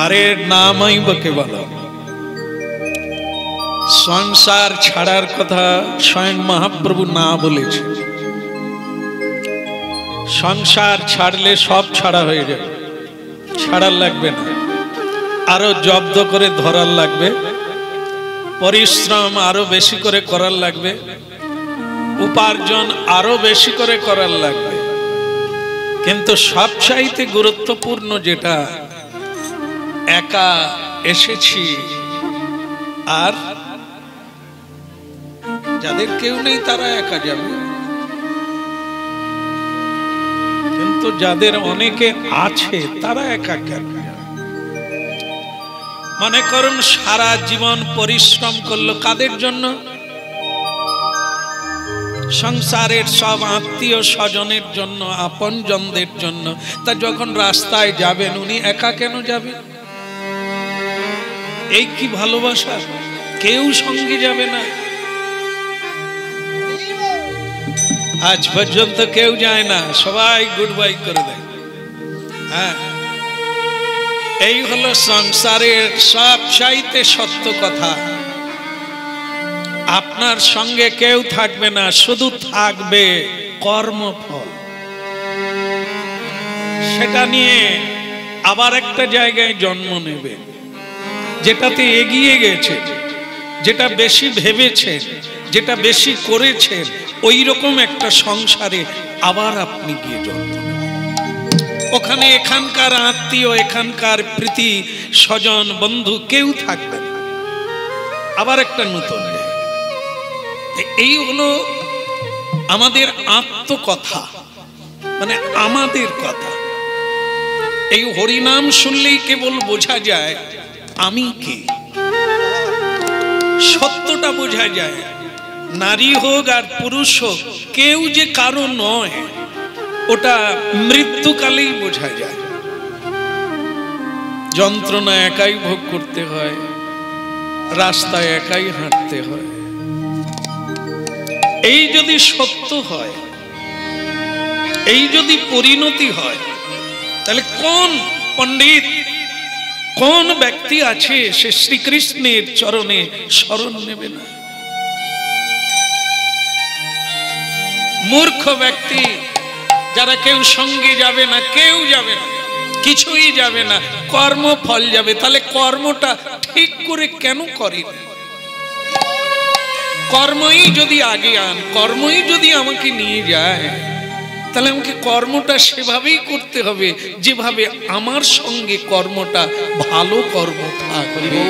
हरे नामैव केवलम। संसार छाड़ार कथा स्वयं महाप्रभु ना बोलेছে। संसार छाड़ले सब छाड़ा हो जाए, छाड़ार लागबे ना, आरो जब्द करे धरार लागबे, परिश्रम आरो बेशी करे करार लागबे, उपार्जन आरो बेशी करे करार लागबे। किन्तु सबचाइते गुरुत्वपूर्ण जेटा एका एसेছি আর যাদের কেউ নেই তারা একা যাবে, কিন্তু যাদের অনেকে আছে তারা একা কেন যাবে? মনে করুন সারা জীবন পরিশ্রম করলো কাদের জন্য? সংসারের সব আত্মীয় স্বজনের জন্য, আপনজনদের জন্য। তা যখন রাস্তায় যাবেন উনি একা কেন যাবেন? এই কি ভালোবাসা? কেউ সঙ্গে যাবে না। আজ পর্যন্ত কেউ যায় না, সবাই গুড বাই করে দেয়। হ্যাঁ, এই হলো সংসারের সবচাইতে সত্য কথা। আপনার সঙ্গে কেউ থাকবে না, শুধু থাকবে কর্মফল। সেটা নিয়ে আবার একটা জায়গায় জন্ম নেবে, যেটাতে এগিয়ে গেছে, যেটা বেশি ভেবেছেন, যেটা বেশি করেছেন, ওই রকম একটা সংসারে আবার আপনি গিয়ে জন্ম নেবেন। ওখানে এখানকার আত্মীয়, এখানকার প্রীতি স্বজন বন্ধু কেউ থাকবে না, আবার একটা নতুন। এই হলো আমাদের আত্মকথা, মানে আমাদের কথা। এই হরিনাম শুনলেই কেবল বোঝা যায় আমি কে, সত্যটা বোঝা যায়। নারী হোক আর পুরুষ হোক, কেউ যে কারো নয়, ওটা মৃত্যুকালেই বোঝা যায়। যন্ত্রণা একাই ভোগ করতে হয়, রাস্তায় একাই হাঁটতে হয়। এই যদি সত্য হয়, এই যদি পরিণতি হয়, তাহলে কোন পণ্ডিত, কোন ব্যক্তি আছে সে শ্রীকৃষ্ণের চরণে শরণ নেবে না? মূর্খ ব্যক্তি যারা কেউ সঙ্গে যাবে না, কেউ যাবে না, কিছুই যাবে না, কর্মফল যাবে। তাহলে কর্মটা ঠিক করে কেন করি? কর্মই যদি আগে আন, কর্মই যদি আমাকে নিয়ে যায়, তাহলে আমাকে কর্মটা সেভাবেই করতে হবে যেভাবে আমার সঙ্গে কর্মটা ভালো কর্ম থাকবে।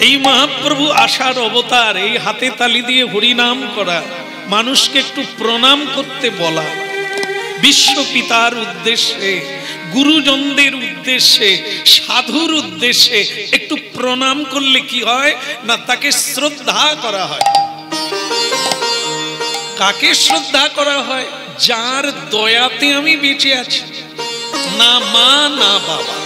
এই মহাপ্রভু আসার অবতার, এই হাতে তালি দিয়ে হরিনাম করা, মানুষকে একটু প্রণাম করতে বলা, বিশ্ব পিতার উদ্দেশ্যে, গুরুজনদের উদ্দেশ্যে, সাধুর উদ্দেশ্যে একটু প্রণাম করলে কি হয় না, তাকে শ্রদ্ধা করা হয়। কাকে শ্রদ্ধা করা হয়? যার দয়াতে আমি বেঁচে আছি। না মা, না বাবা,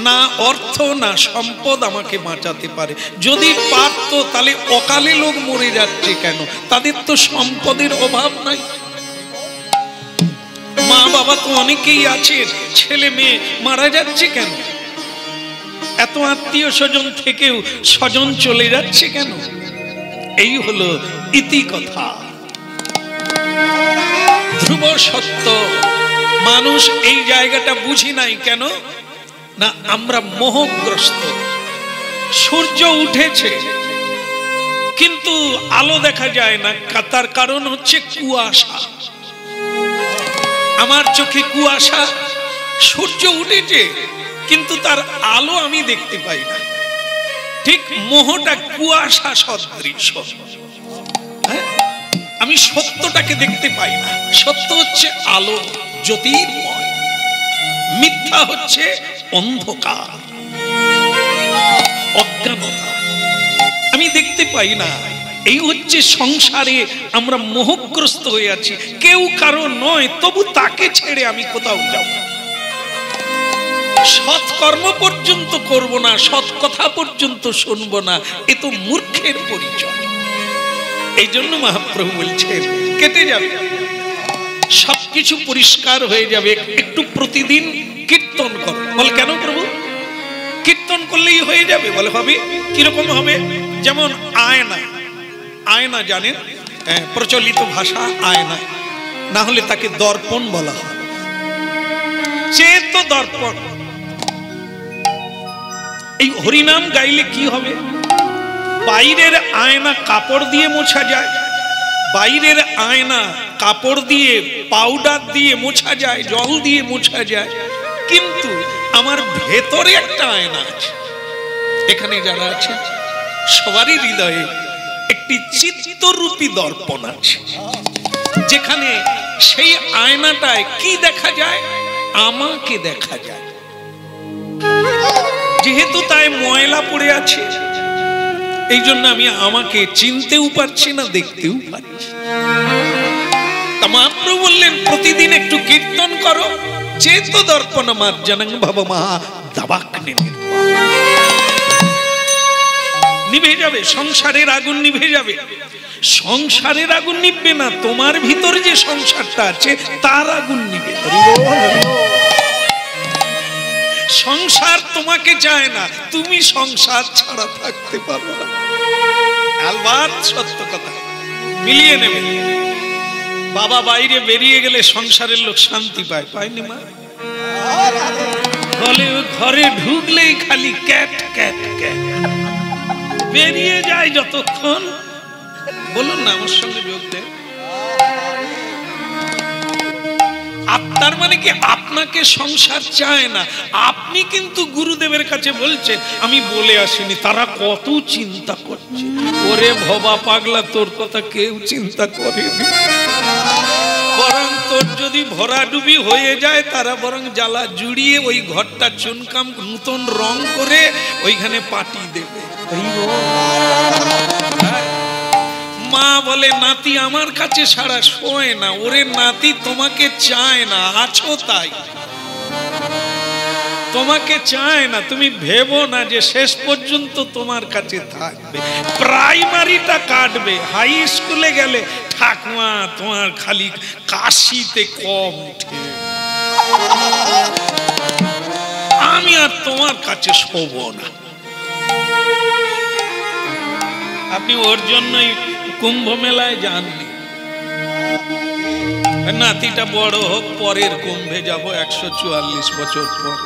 না অর্থ, না সম্পদ আমাকে বাঁচাতে পারে। যদি পারত তাহলে অকালে লোক মরে যাচ্ছে কেন? তাদের তো সম্পদের অভাব নাই। মা বাবা তো অনেকেই আছে, ছেলে মেয়ে মারা যাচ্ছে কেন? এত আত্মীয় স্বজন থেকেও স্বজন চলে যাচ্ছে কেন? এই হলো ইতি কথা, ধ্রুব সত্য। মানুষ এই জায়গাটা বুঝি নাই কেন না, আমরা মোহগ্রস্ত। সূর্য উঠেছে কিন্তু আলো দেখা যায় না, তার কারণ হচ্ছে কুয়াশা। আমার চোখে কুয়াশা, সূর্য উঠেছে কিন্তু তার আলো আমি দেখতে পাই না। ঠিক মোহটা কুয়াশা সদৃশ। আমি সত্যটাকে দেখতে পাই না। সত্য হচ্ছে আলো, জ্যোতির্ময়। মিথ্যা হচ্ছে অন্ধকার, অজ্ঞানতা। আমি দেখতে পাই না। এই হচ্ছে সংসারে আমরা মোহগ্রস্ত হয়ে আছি। কেউ কারো নয়, তবু তাকে ছেড়ে আমি কোথাও যাব না। সৎকর্ম পর্যন্ত করব না, সৎ কথা পর্যন্ত শুনবো না, এ তো মূর্খের পরিচয়। এই জন্য মহাপ্রভু বলছেন কেটে যাবে। সবকিছু পরিষ্কার হয়ে যাবে। একটু প্রতিদিন কীর্তন করো। বলে কেন প্রভু? কীর্তন করলেই হয়ে যাবে? বলে হবে। কিরকম হবে? যেমন আয়না, আয়না জানেন, প্রচলিত ভাষা আয়না, না হলে তাকে দর্পণ বলা হয়। চেত দর্পণ। এই হরিনাম গাইলে কি হবে? বাইরের আয়না কাপড় দিয়ে মোছা যায়, বাইরের আয়না কাপড় দিয়ে পাউডার দিয়ে মোছা যায়, জল দিয়ে মোছা যায়, কিন্তু আমার ভেতরে একটা আয়না আছে। এখানে যারা আছে সবারই হৃদয়ে একটি চিত্তরূপী দর্পণ আছে, যেখানে সেই আয়নাটায় কি দেখা যায়? আমাকে দেখা যায়। যেহেতু তাই ময়লা পড়ে আছে, এই জন্য আমি আমাকে চিনতেও পারছি না, দেখতেও পারছি। তা মহাপ্রভু বললেন প্রতিদিন একটু কীর্তন করো, চেত দর্পণ মার্জনং ভব মহা দাবাগ্নি নির্বাণ। নিভে যাবে সংসারের আগুন, নিভে যাবে। সংসারের আগুন নিভবে না, তোমার ভিতরে যে সংসারটা আছে তার আগুন নিভে। সংসার তোমাকে চায় না, তুমি সংসার ছাড়া থাকতে পারো না। আলবাত সত্য কথা, মিলিয়ে নেবে। বাবা বাইরে বেরিয়ে গেলে সংসারের লোক শান্তি পায়, পায়নি মা? বলে ঘরে ঢুকলেই খালি ক্যাট ক্যাট ক্যাট, বেরিয়ে যায় যতক্ষণ। বলুন না আমার সঙ্গে যোগ দেয়। আপনার মানে কি আপনাকে সংসার চায় না, আপনি কিন্তু গুরুদেবের কাছে বলছেন আমি বলে আসিনি, তারা কত চিন্তা করছে। ওরে ভবা পাগলা, তোর কথা কেউ চিন্তা করেনি। বরং তোর যদি ভরাডুবি হয়ে যায়, তারা বরং জ্বালা জুড়িয়ে ওই ঘরটা চুনকাম নতুন রং করে ওইখানে পাটি দেবে। মা বলে নাতি আমার কাছে সারা শোয় না। ওরে নাতি তোমাকে চায় না, আছো তাই তোমাকে চায় না। তুমি ভেবো না যে শেষ পর্যন্ত তোমার কাছে থাকবে। প্রাইমারিটা কাটবে, হাই স্কুলে গেলে ঠাকুমা তোমার খালি কাশিতে কম উঠে, আমি আর তোমার কাছে শোব না। আপনি ওর জন্যই কুম্ভ মেলায় যাননি। নাতিটা বড় হোক, পরের কুম্ভে যাব 144 বছর পর।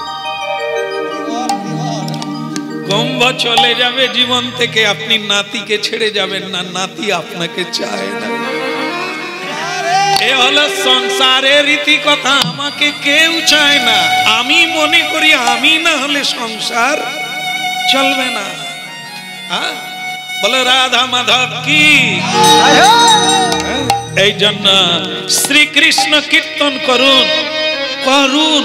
কুম্ভ চলে যাবে জীবন থেকে, আপনি নাতিকে ছেড়ে যাবেন না, নাতি আপনাকে চায় না। এ হলো সংসারের রীতি কথা। আমাকে কেউ চায় না, আমি মনে করি আমি না হলে সংসার চলবে না। বলো রাধা মাধব কি। এই জন্য শ্রীকৃষ্ণ কীর্তন করুন, করুন।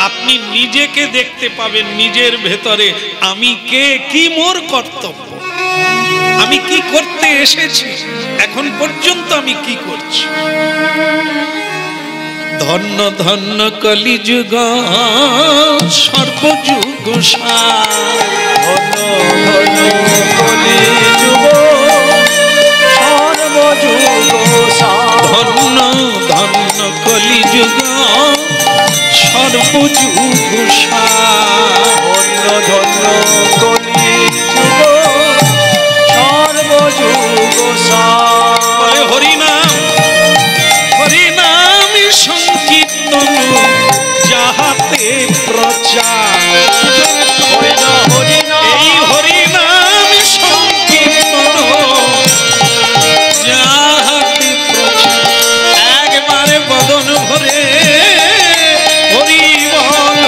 আপনি নিজেকে দেখতে পাবেন নিজের ভেতরে, আমি কে, কি মোর কর্তব্য, আমি কি করতে এসেছি, এখন পর্যন্ত আমি কি করছি। ধন্য ধন্য কলিযুগ সর্বযুগ সার, ধন্য ধন্য কলিযুগ সর্বযুগ সার, ধন্য ধন্য কলিযুগ সর্বযুগ সার, ধন্য ধন্য কলিযুগ সর্বযুগ সার। বলে হরিনাম, হরিনাম সংকীর্তন যাহাতে প্রচার, এই হরিনাম সংকীর্তন যাহাতে প্রচার। একবারে বদন ভরে হরি বল,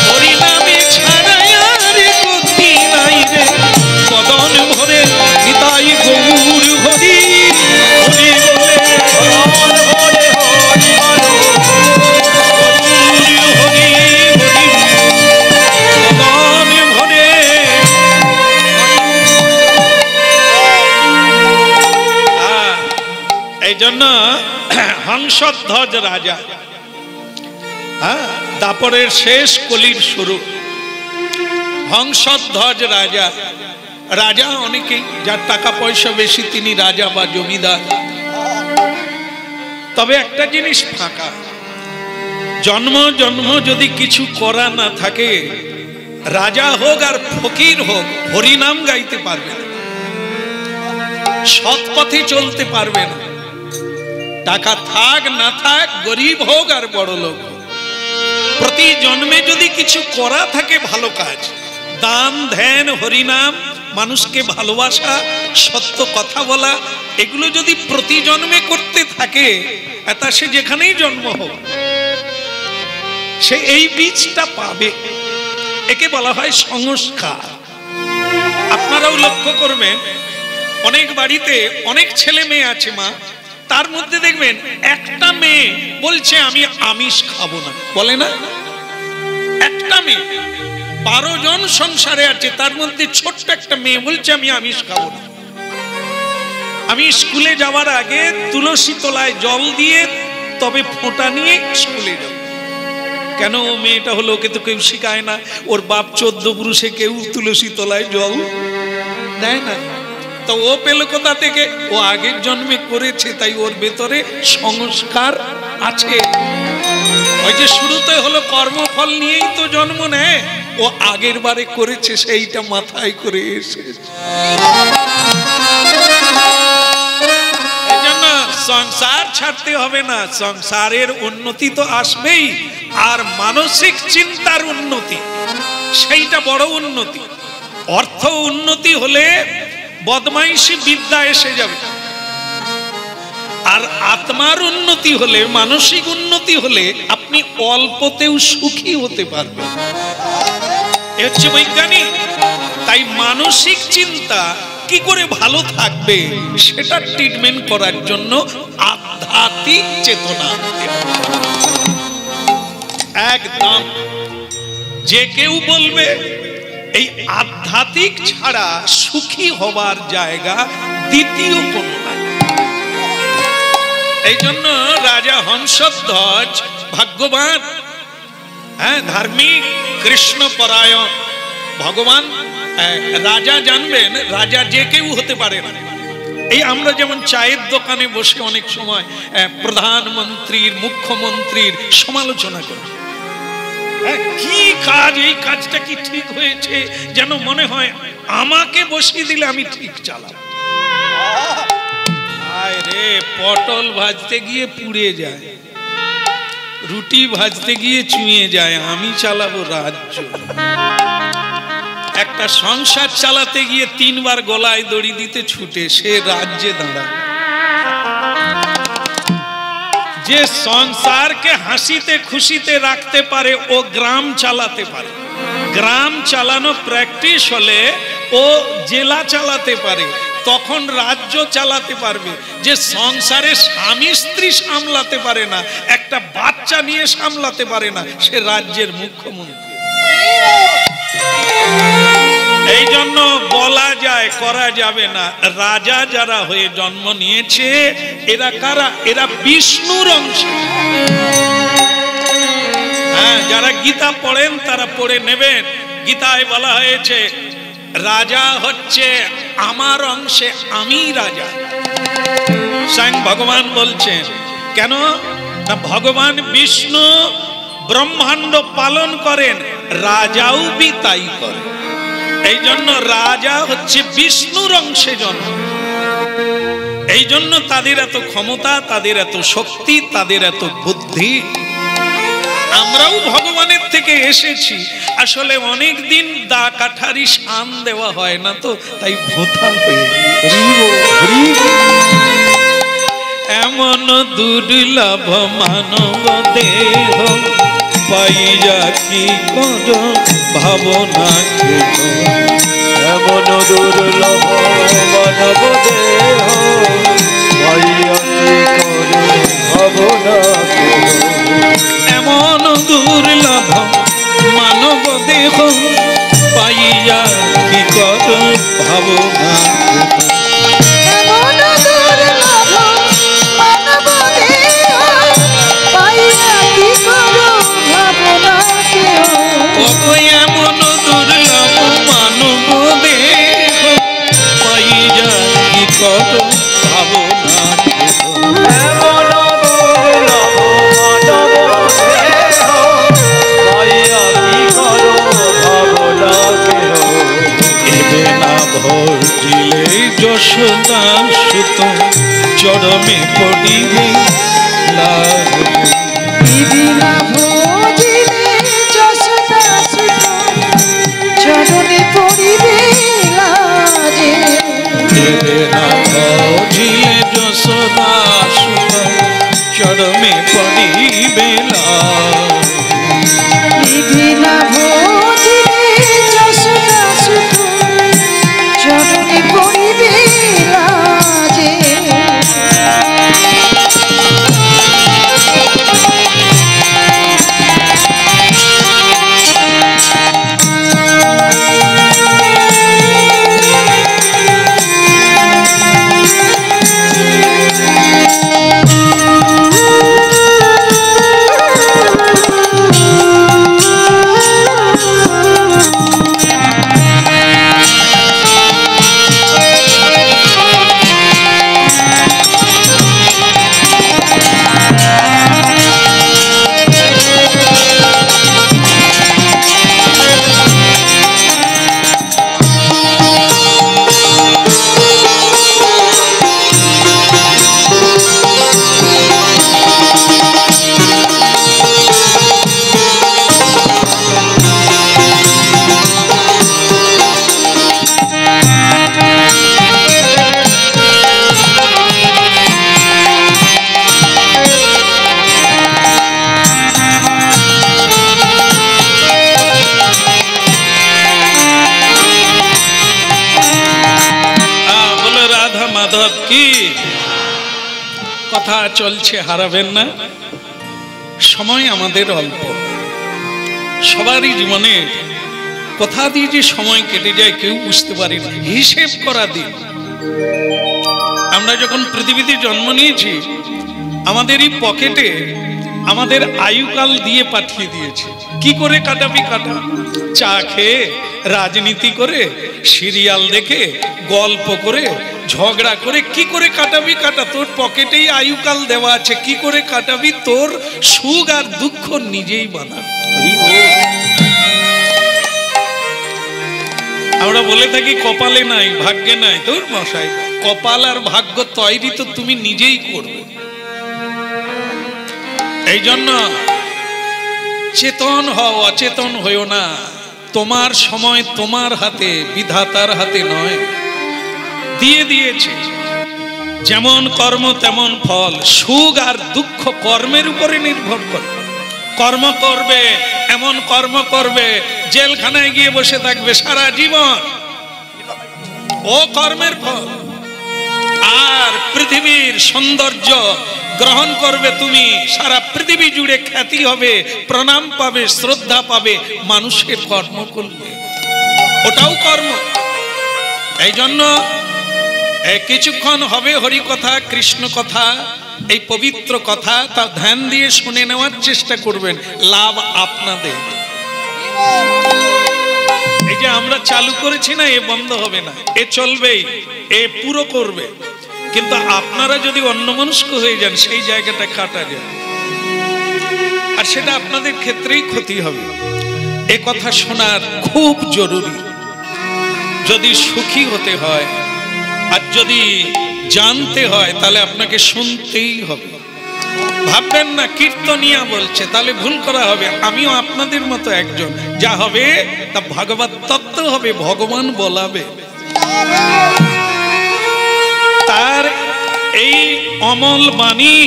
হরিনামে ছাড়াই আর গতি নাই রে, বদন ভরে নিতাই গৌর হরি হরি বলে, হরি হরি হরি হরি বদন ভরে। এই জন্য হংসধ্বজ রাজা, দাপরের শেষ কলির শুরু, হংসধ্বজ রাজা। রাজা অনেকেই, যার টাকা পয়সা বেশি তিনি রাজা বা জমিদার। তবে একটা জিনিস ফাঁকা, জন্ম জন্ম যদি কিছু করা না থাকে, রাজা হোক আর ফকির হোক হরিনাম গাইতে পারবে না, সৎ পথে চলতে পারবে না। টাকা থাক না থাক, গরিব হোক আর বড় লোক হোক, প্রতি জন্মে যদি কিছু করা থাকে ভালো কাজ, দান ধ্যান হরিনাম, মানুষকে ভালোবাসা, সত্য কথা বলা, এগুলো যদি প্রতি জন্মে করতে থাকে, তা সে যেখানেই জন্ম হোক সে এই বীজটা পাবে। একে বলা হয় সংস্কার। আপনারাও লক্ষ্য করবেন, অনেক বাড়িতে অনেক ছেলে মেয়ে আছে মা, তার মধ্যে দেখবেন একটা মেয়ে বলছে আমি আমিষ খাবো না, বলে না? একটা মেয়ে, 12 জন সংসারে আছে, তার মধ্যে ছোট্ট একটা মেয়ে বলছে আমি আমিষ খাবো না। আমি স্কুলে যাওয়ার আগে তুলসী তলায় জল দিয়ে তবে ফোঁটা নিয়ে স্কুলে যাব। কেন? ও মেয়েটা হলো, ওকে তো কেউ শিখায় না, ওর বাপ 14 পুরুষে কেউ তুলসী তলায় জল দেয় না, তো ও পেল কোথা থেকে? ও আগের জন্মে করেছে, তাই ওর ভেতরে সংস্কার আছে। ওই যে শুরুতে হলো কর্মফল নিয়েই তো জন্ম নেয়, ও আগের বারে করেছে সেইটা মাথায় করে এসেছে। এইজন্য সংসার ছাড়তে হবে না, সংসারের উন্নতি তো আসবেই, আর মানসিক চিন্তার উন্নতি সেইটা বড় উন্নতি। অর্থ উন্নতি হলে বদমাইশি বিদ্যা এসে যাবে, আর আত্মার উন্নতি হলে, মানসিক উন্নতি হলে আপনি অল্পতেও সুখী হতে পারবেন। এ হচ্ছে বৈজ্ঞানিক। তাই মানসিক চিন্তা কি করে ভালো থাকবে সেটা ট্রিটমেন্ট করার জন্য আধ্যাত্মিক চেতনা একদম। যে কেউ বলবে এই আধ্যাত্মিক ছাড়া সুখী হবার জায়গা দ্বিতীয় কোনো নাই। এই জন্য রাজা হংসধ্বজ ভাগ্যবান, ধার্মিক, কৃষ্ণ পরায়ণ, ভগবান। রাজা জানবেন, রাজা যে কেউ হতে পারে না। এই আমরা যেমন চায়ের দোকানে বসে অনেক সময় প্রধানমন্ত্রীর, মুখ্যমন্ত্রীর সমালোচনা করি, কি কাজ, এই কাজটা কি ঠিক হয়েছে, যেন মনে হয় আমাকে বসিয়ে দিলে আমি ঠিক চালাবো। আয় রে, পটল ভাজতে গিয়ে পুড়ে যায়, রুটি ভাজতে গিয়ে চুঁয়ে যায়, আমি চালাবো রাজ্য। একটা সংসার চালাতে গিয়ে 3 বার গলায় দড়ি দিতে ছুটে, সে রাজ্যে দাঁড়ায়। যে সংসারকে হাসিতে খুশিতে রাখতে পারে ও গ্রাম চালাতে পারে। গ্রাম চালানো প্র্যাকটিস হলে ও জেলা চালাতে পারে, তখন রাজ্য চালাতে পারবে। যে সংসারে স্বামী স্ত্রী সামলাতে পারে না, একটা বাচ্চা নিয়ে সামলাতে পারে না, সে রাজ্যের মুখ্যমন্ত্রী। এই জন্য বলা যায়, করা যাবে না। রাজা যারা হয়ে জন্ম নিয়েছে এরা কারা? এরা বিষ্ণুর অংশ। যারা গীতা পড়েন তারা পড়ে নেবেন, গীতায় বলা হয়েছে রাজা হচ্ছে আমার অংশে, আমি রাজা। স্বয়ং ভগবান বলছেন। কেন না, ভগবান বিষ্ণু ব্রহ্মাণ্ড পালন করেন, রাজাও বি তাই করে। এই জন্য রাজা হচ্ছে বিষ্ণুর অংশে জন্ম। এই জন্য তাদের এত ক্ষমতা, তাদের এত শক্তি, তাদের এত বুদ্ধি। আমরাও ভগবানের থেকে এসেছি। আসলে অনেক দিন দা কাঠারি শান দেওয়া হয় না, তো তাই ভোতা হয়ে এমন দুর্লভ মানব দেহ পাইয়া কি কর ভাবনা, এমন দুর্লভ মানব দেহ পাইয়া কি কর ভাবনা, এমন দুর্লভ মানব দেহ পাইয়া কি কর ভাবনা, এমন দুর্লভ চরমে পড়িবে লাজে। বিনা ভোজিলে যশোদা সুত চরণে পড়িবে লাজে। না ভজিলে যশোদা সুত চরমে পড়িবে লাজে। বিনা ভোজিলে যশোদা সুত চরণে পড়িবে লাজে। কি কথা চলছে, হারাবেন না। সময় আমাদের অল্প, সবারই জীবনে কথা দিয়ে যে সময় কেটে যায় কেউ বুঝতে পারি না। হিসেব করা দিন। আমরা যখন পৃথিবীতে জন্ম নিয়েছি আমাদেরই পকেটে আমাদের আয়ুকাল দিয়ে পাঠিয়ে দিয়েছে। কি করে কাটাবি কাটা, চা খেয়ে, রাজনীতি করে, সিরিয়াল দেখে, গল্প করে, ঝগড়া করে, কি করে কাটাবি কাটা। তোর পকেটেই আয়ুকাল দেওয়া আছে, কি করে কাটাবি তোর সুখ আর দুঃখ নিজেই বানা। আমরা বলে থাকি কপালে নাই, ভাগ্যে নাই। তোর মশাই, কপাল আর ভাগ্য তৈরি তো তুমি নিজেই করবে। এই জন্য চেতন হও, অচেতন হইও না। তোমার সময় তোমার হাতে, বিধাতার হাতে নয়। দিয়ে দিয়েছে যেমন কর্ম তেমন ফল। সুখ আর দুঃখ কর্মের উপরে নির্ভর করে। কর্ম করবে, এমন কর্ম করবে জেলখানায় গিয়ে বসে থাকবে সারা জীবন, ও কর্মের ফল। আর পৃথিবীর সৌন্দর্য গ্রহণ করবে তুমি, সারা পৃথিবী জুড়ে খ্যাতি হবে, প্রণাম পাবে, শ্রদ্ধা পাবে মানুষের কর্ম করলে, ওটাও কর্ম। এই জন্য কিছুক্ষণ হবে হরি কথা, কৃষ্ণ কথা, এই পবিত্র কথা, তা ধ্যান দিয়ে শুনে নেওয়ার চেষ্টা করবেন। লাভ আপনাদের। এই যে আমরা চালু করেছি না, এ বন্ধ হবে না, এ চলবেই, এ পুরো করবে। কিন্তু আপনারা যদি অন্যমনস্ক হয়ে যান সেই জায়গাটা কাটা যায়, আর সেটা আপনাদের ক্ষেত্রেই ক্ষতি হবে। এ কথা শোনার খুব জরুরি। যদি সুখী হতে হয় আর যদি জানতে হয় তাহলে আপনাকে শুনতেই হবে। ভাববেন না কীর্তনিয়া বলছে তাহলে ভুল করা হবে। আমিও আপনাদের মতো একজন, যা হবে তা ভাগবত তত্ত্ব হবে, ভগবান বলাবে। তার এই অমল বাণী,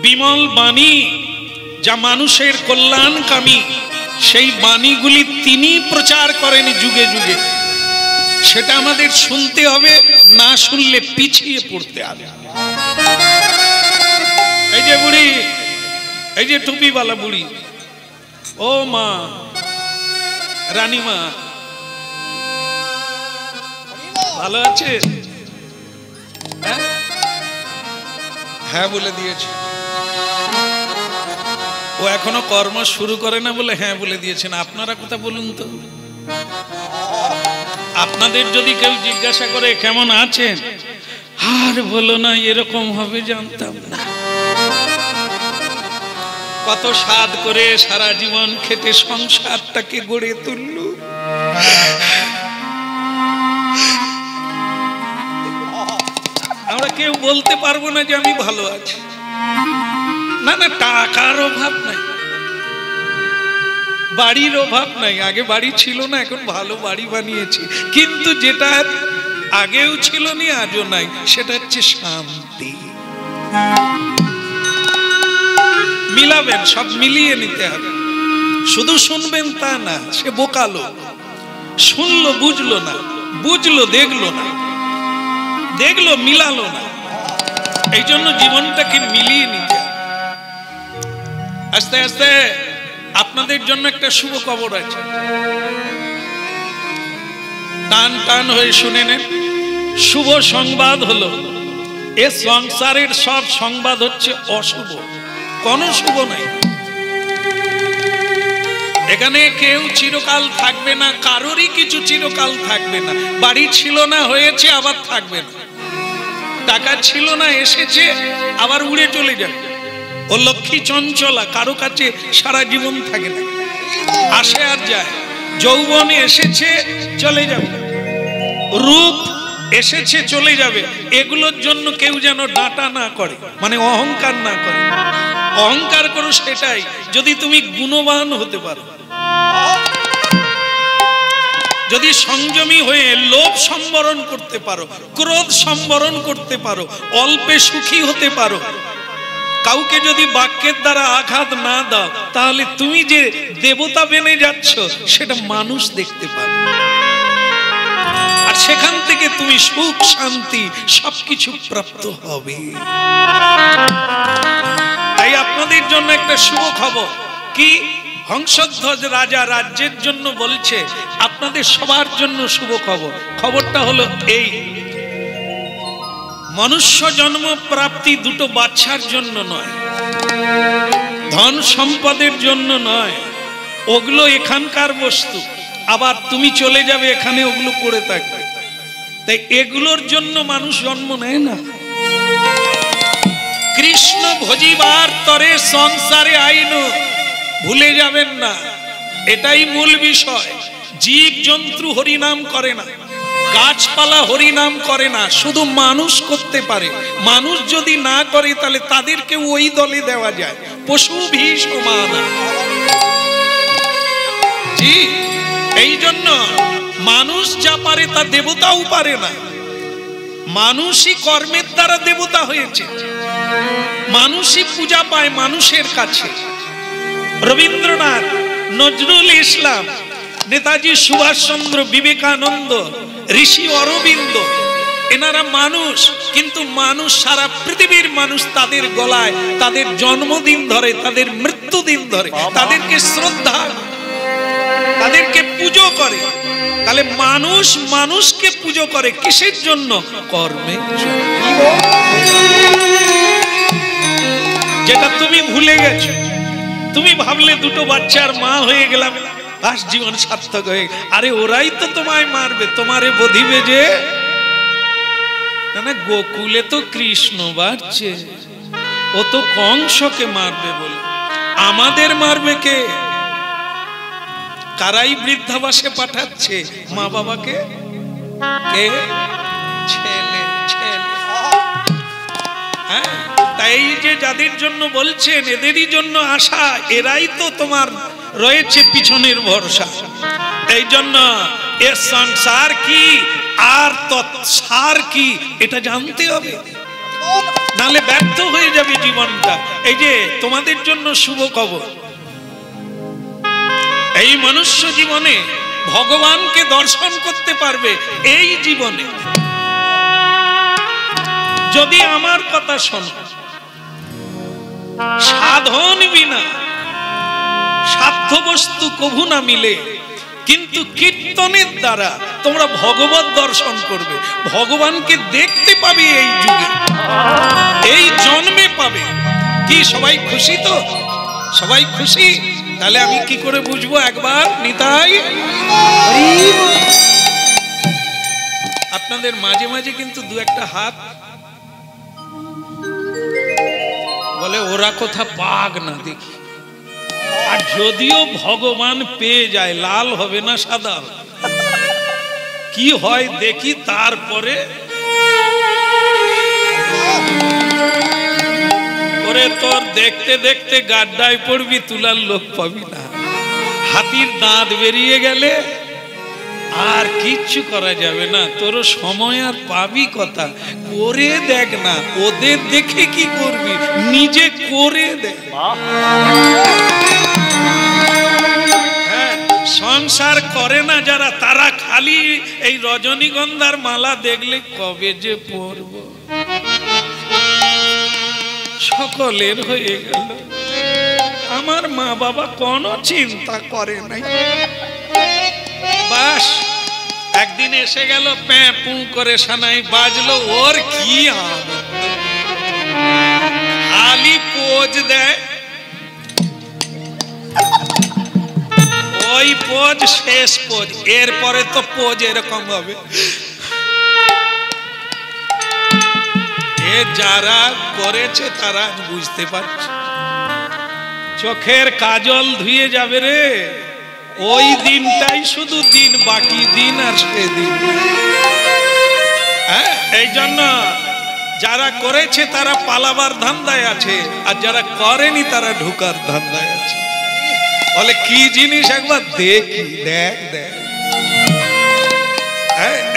বিমল বাণী, যা মানুষের কল্যাণকামী, সেই বাণীগুলি তিনি প্রচার করেন যুগে যুগে। সেটা আমাদের শুনতে হবে, না শুনলে পিছিয়ে পড়তে হবে। এই যে বুড়ি, এই যে টুপিওয়ালা বুড়ি, ও মা রানীমা, ভালো আছে? হ্যাঁ বলে দিয়েছে। ও এখনো কর্ম শুরু করে না বলে হ্যাঁ বলে দিয়েছেন। আপনারা কথা বলুন তো। আপনাদের যদি কেউ জিজ্ঞাসা করে কেমন আছেন, আর বলো না এরকম হবে জানতাম না। কত স্বাদ করে সারা জীবন খেটে সংসারটাকে গড়ে তুলল, আমরা কেউ বলতে পারবো না যে আমি ভালো আছি। না না, টাকার অভাব নাই, বাড়ির অভাব নাই। আগে বাড়ি ছিল না, এখন ভালো বাড়ি বানিয়েছি, কিন্তু যেটা আগেও ছিল না আজও নাই, সেটা হচ্ছে শান্তি। মিলাবেন, সব মিলিয়ে নিতে হবে। শুধু শুনবেন তা না, সে বোকা লোক। শুনলো বুঝলো না, বুঝলো দেখলো না, দেখলো মিলালো না। এই জন্য জীবনটাকে মিলিয়ে নিতে হবে। আস্তে আস্তে আপনাদের জন্য একটা শুভ খবর আছে, টান টান হয়ে শুনে নেন। শুভ সংবাদ হলো, এ সংসারের সব সংবাদ হচ্ছে অশুভ, কোনো শুভ নাই। এখানে কেউ চিরকাল থাকবে না, কারোরই কিছু চিরকাল থাকবে না। বাড়ি ছিল না, হয়েছে, আবার থাকবে না। টাকা ছিল না, এসেছে, আবার উড়ে চলে যাবে। ও লক্ষ্মী চঞ্চলা, কারো কাছে সারা জীবন থাকে না, আসে আর যায়। যৌবনে এসেছে, চলে যাবে, রূপ এসেছে, চলে যাবে। এগুলোর জন্য কেউ যেন ডাঁটা না করে, মানে অহংকার না করে। অহংকার করো সেটাই যদি তুমি গুণবান হতে পারো, যদি সংযমী হয়ে লোভ সম্বরণ করতে পারো, ক্রোধ সম্বরণ করতে পারো, অল্পে সুখী হতে পারো, কাউকে যদি বাক্যের দ্বারা আঘাত না দাও, তাহলে তুমি যে দেবতা বেনে যাচ্ছ সেটা মানুষ দেখতে পাবে। আর সেখান থেকে তুমি সুখ শান্তি সবকিছু প্রাপ্ত হবে। তাই আপনাদের জন্য একটা শুভ খবর কি, হংসধ্বজ রাজা রাজ্যের জন্য বলছে, আপনাদের সবার জন্য শুভ খবর। খবরটা হলো এই, মনুষ্য জন্ম প্রাপ্তি দুটো বাচ্চার জন্য নয়, ধন সম্পদের জন্য নয়, ওগুলো এখানকার বস্তু, আবার তুমি চলে যাবে, এখানে ওগুলো পড়ে থাকবে। তাই এগুলোর জন্য মানুষ জন্ম নেয় না। কৃষ্ণ ভজিবার তরে সংসারে আইন, ভুলে যাবেন না, এটাই মূল বিষয়। জীব জন্তু হরিনাম করে না, গাছপালা হরিনাম করে না, শুধু মানুষ করতে পারে। মানুষ যদি না করে তাহলে তাদেরকে ওই দলে দেওয়া যায়, পশু ভি সমান। জি, এই জন্য মানুষ যা পারে তা দেবতাও পারে না। মানুষই কর্মের দ্বারা দেবতা হয়েছে, মানুষই পূজা পায় মানুষের কাছে। রবীন্দ্রনাথ, নজরুল ইসলাম, নেতাজি সুভাষচন্দ্র, বিবেকানন্দ, ঋষি অরবিন্দ, এনারা মানুষ, কিন্তু মানুষ সারা পৃথিবীর মানুষ তাদের গলায় তাদের জন্মদিন ধরে, তাদের মৃত্যুদিন ধরে, তাদেরকে শ্রদ্ধা, তাদেরকে পুজো করে। তাহলে মানুষ মানুষকে পুজো করে কিসের জন্য? কর্মের জন্য। যেটা তুমি ভুলে গেছো। তুমি ভাবলে দুটো বাচ্চার মা হয়ে গেলাম, বাস জীবন সার্থক হয়ে। আরে ওরাই তো তোমায় মারবে, তোমারে বধিবে যে। না না, গোকুলে তো কৃষ্ণ বাড়ছে, ও তো কংসকে মারবে বলে। আমাদের মারবে কে? কারাই বৃদ্ধাবাসে পাঠাচ্ছে মা বাবাকে? কে? ছেলে ছেলে। হ্যাঁ, তাই যে যাদের জন্য বলছেন এদেরই জন্য আশা, এরাই তো তোমার রয়েছে পিছনের ভরসা। এই জন্য এর সংসার কি আর তৎসার কি এটা জানতে হবে, নালে ব্যর্থ হয়ে যাবে জীবনটা। এই যে তোমাদের জন্য শুভ খবর, এই মনুষ্য জীবনে ভগবানকে দর্শন করতে পারবে। এই জীবনে যদি আমার কথা শোনো, সাধন বিনা সাধ্য বস্তু কভু না মিলে, কিন্তু কীর্তনের দ্বারা তোমরা ভগবত দর্শন করবে, ভগবানকে দেখতে পাবে। এই যুগে, এই জন্মে পাবে। কি সবাই খুশি তো? সবাই খুশি? তাহলে আমি কি করে বুঝবো? একবার নিতাই, আপনাদের মাঝে মাঝে কিন্তু দু একটা হাত বলে ওরা কোথা পাক না দেখি। আর যদিও ভগবান পেয়ে যায়, লাল হবে না সাদা হবে, কি হয় দেখি, তারপরে ওরে তোর দেখতে দেখতে গাড্ডায় পড়বি, তুলার লোক পাবি না। হাতির দাঁত বেরিয়ে গেলে আর কিচ্ছু করা যাবে না, তোর সময় আর পাবি কথা। করে দেখ না, ওদের দেখে কি করবি, নিজে করে দেখ। হ্যাঁ, সংসার করে না যারা, তারা খালি এই রজনীগন্ধার মালা দেখলে কবে যে পরব। সকলের হয়ে গেল, আমার মা বাবা কোনো চিন্তা করে নাই। বাস একদিন এসে গেল, প্যাঁ পু করে সানাই বাজলো, ওর কি খালি পোজ দেয়। ওই পোজ শেষ পোজ, এরপরে তো পোজ এরকম হবে। এ যারা করেছে তারা বুঝতে পারছে, চোখের কাজল ধুয়ে যাবে রে। ওই দিনটাই শুধু দিন, বাকি দিন আর সেদিন। হ্যাঁ, এই জন্য যারা করেছে তারা পালাবার ধান্দায় আছে, আর যারা করেনি তারা ঢুকার ধান্দায় আছে। বলে কি জিনিস একবার দেখি, দেখ দেখ।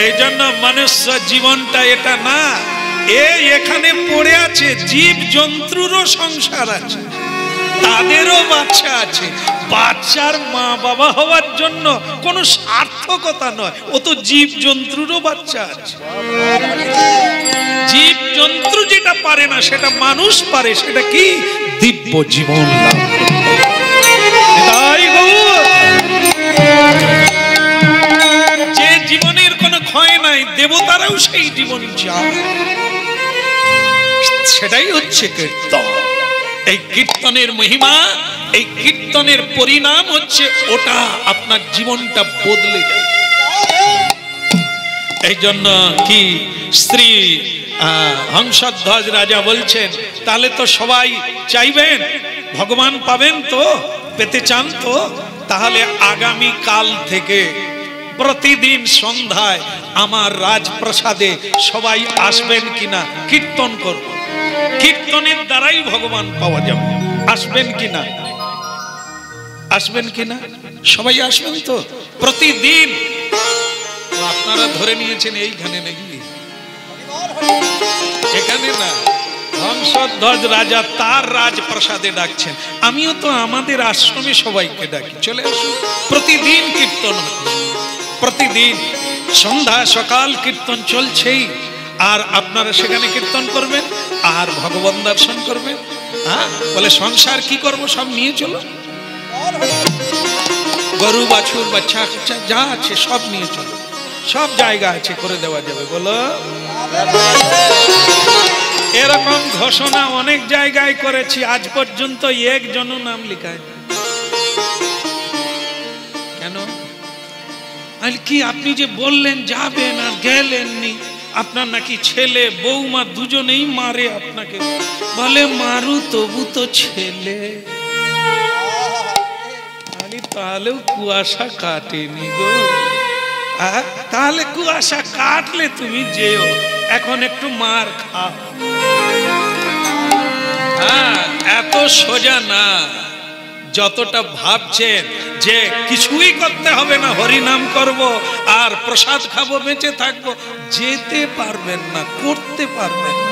এই জন্য মনুষ্য জীবনটা এটা না, এখানে পড়ে আছে। জীব জন্তুরও সংসার আছে, তাদেরও বাচ্চা আছে। বাচ্চার মা বাবা হওয়ার জন্য কোনো সার্থকতা নয়, ও তো জীব জন্তুরও বাচ্চা আছে। জীব জন্তু যেটা পারে না সেটা মানুষ পারে, সেটা কি? দিব্য জীবন লাভ। যে জীবনের কোনো ক্ষয় নাই, দেবতারাও সেই জীবন চায়। সেটাই হচ্ছে কীর্তন। এই কীর্তনের মহিমা, এই কীর্তনের পরিণাম হচ্ছে ওটা, আপনার জীবনটা বদলে যাবে। এই জন্য কি শ্রী হংসধ্বজ রাজা বলছেন, তাহলে তো সবাই চাইবেন ভগবান পাবেন তো, পেতে চান তো, তাহলে আগামী কাল থেকে প্রতিদিন সন্ধ্যায় আমার রাজপ্রাসাদে সবাই আসবেন কিনা, কীর্তন করব। কীর্তনের দ্বারাই ভগবান পাওয়া যাবে। আসবেন কিনা, আসবেন কিনা? সবাই আসবেন তো প্রতিদিন? আপনারা ধরে নিয়েছেন এইখানে নাকি? এখানে না, হংসধ্বজ রাজা তার রাজপ্রাসাদে ডাকছেন। আমিও তো আমাদের আশ্রমে সবাইকে ডাকি, চলে আসুন। প্রতিদিন কীর্তন হচ্ছে, প্রতিদিন সন্ধ্যা সকাল কীর্তন চলছেই। আর আপনারা সেখানে কীর্তন করবেন আর ভগবান দর্শন করবেন। হ্যাঁ, বলে সংসার কি করব, সব নিয়ে চলো। গরু বাছুর বাচ্চা কাচ্চা যা আছে সব নিয়ে চলো, সব জায়গা আছে, করে দেওয়া যাবে। বলো, এরকম ঘোষণা অনেক জায়গায় করেছি, আজ পর্যন্ত একজনও নাম লিখায়। কেন? কি আপনি যে বললেন যাবেন আর গেলেননি, আপনার নাকি ছেলে বৌমা দুজনেই মারে আপনাকে। বলে মারু, তবু তো ছেলে। তাহলেও কুয়াশা কাটেনি গো। তাহলে কুয়াশা কাটলে তুমি যেও, এখন একটু মার খাও। হ্যাঁ, এত সোজা না যতটা ভাবছেন যে কিছুই করতে হবে না, হরিনাম করব আর প্রসাদ খাবো, বেঁচে থাকবো। যেতে পারবেন না, করতে পারবেন না।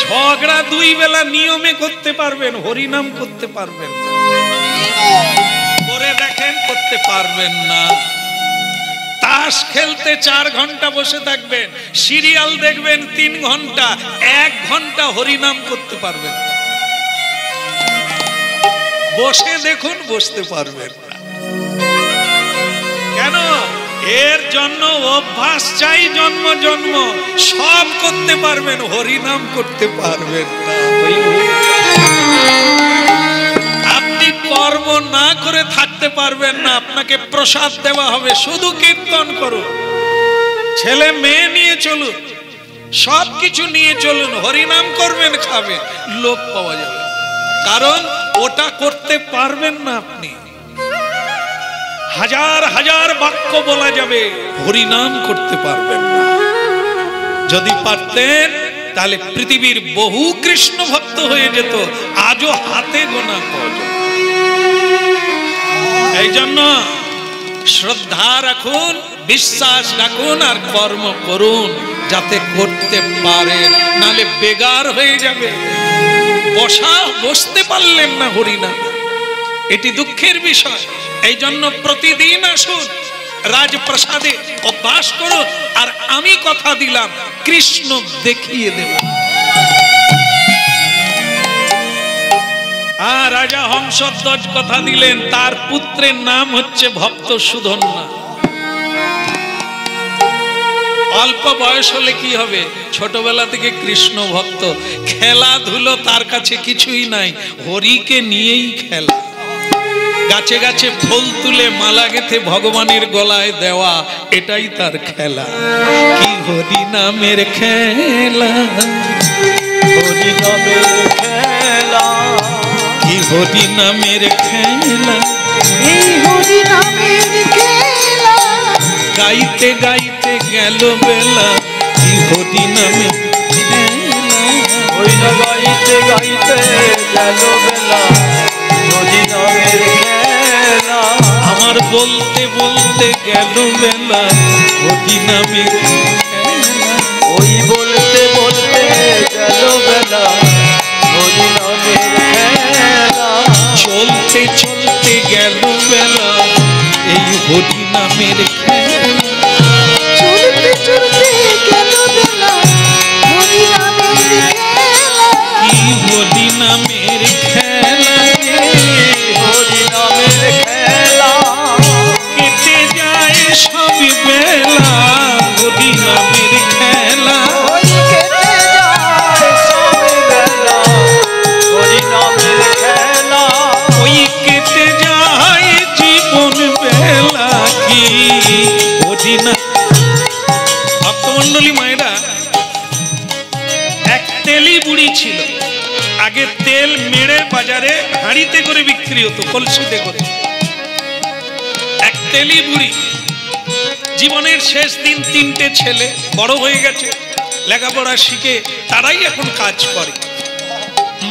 ঝগড়া দুই বেলা নিয়মে করতে পারবেন, হরিনাম করতে পারবেন না। করে দেখেন, করতে পারবেন না। তাস খেলতে 4 ঘন্টা বসে থাকবেন, সিরিয়াল দেখবেন 3 ঘন্টা, 1 ঘন্টা হরিনাম করতে পারবেন না। বসে দেখুন, বসতে পারবেন না। কেন? এর জন্য অভ্যাস চাই, জন্ম জন্ম। সব করতে পারবেন, হরিনাম করতে পারবেন না। আপনি কর্ম না করে থাকতে পারবেন না, আপনাকে প্রসাদ দেওয়া হবে, শুধু কীর্তন করুন। ছেলে মেয়ে নিয়ে চলুন, সব কিছু নিয়ে চলুন, হরিনাম করবেন, খাবেন, লোক পাওয়া যাবে। কারণ ওটা করতে পারবেন না আপনি। হাজার হাজার বাক্য বলা যাবে, হরিনাম করতে পারবেন না। যদি পারতেন তাহলে পৃথিবীর বহু কৃষ্ণ ভক্ত হয়ে যেত, আজও হাতে গোনা কজন। এই জন্য শ্রদ্ধা রাখুন, বিশ্বাস রাখুন আর কর্ম করুন যাতে করতে পারেন, নালে বেগার হয়ে যাবে। বসতে পারলেন না হরিনাম, এটি দুঃখের বিষয়। এই জন্য প্রতিদিন আসুন রাজপ্রাসাদে অভ্যাস করুন, আর আমি কথা দিলাম কৃষ্ণ দেখিয়ে দেব। আর রাজা হংসধ্বজ কথা দিলেন, তার পুত্রের নাম হচ্ছে ভক্ত সুধন্যা। অল্প বয়স হলে কি হবে, ছোটবেলা থেকে কৃষ্ণ ভক্ত, খেলাধুলো তার কাছে কিছুই নাই, হরিকে নিয়েই খেলা। গাছে গাছে ফুল তুলে মালা গেথে ভগবানের গলায় দেওয়া, এটাই তার খেলা। কি হরি নামের খেলা, হরি নামের খেলা, কি হরি নামের খেলা, এই হরি নামের খেলা, গাইতে গাইতে গেল বেলা, কি হরি নামের খেলা, ওই না গাইতে গাইতে গেল বেলা, হরি নামের খেলা, আমার বলতে বলতে গেল বেলা, হরি নামের খেলা, ওই বলতে বলতে গেল বেলা, হরি নামের খেলা, চলতে চলতে গেল বেলা, এই হরি নামের খেলা, চলতে চলতে গেল বেলা, হরি নামের খেলা, কি হরি নামের খেলা, হরি নামের খেলা, কেটে যায় সব বেলা, হরি নামের খেলা, ওই কেটে যায় সব বেলা, হরি নামের খেলা, ওই কেটে যায় জীবন বেলা, কি হরি না। ভক্তমন্ডলী মায়েরা, এক তেলি বুড়ি ছিল, আগে তেল মেড়ে বাজারে হাঁড়িতে করে বিক্রি হতো, কলসিতে করে। এক তেলি বুড়ি, জীবনের শেষ দিন, তিনটে ছেলে বড় হয়ে গেছে, লেখাপড়া শিখে তারাই এখন কাজ করে।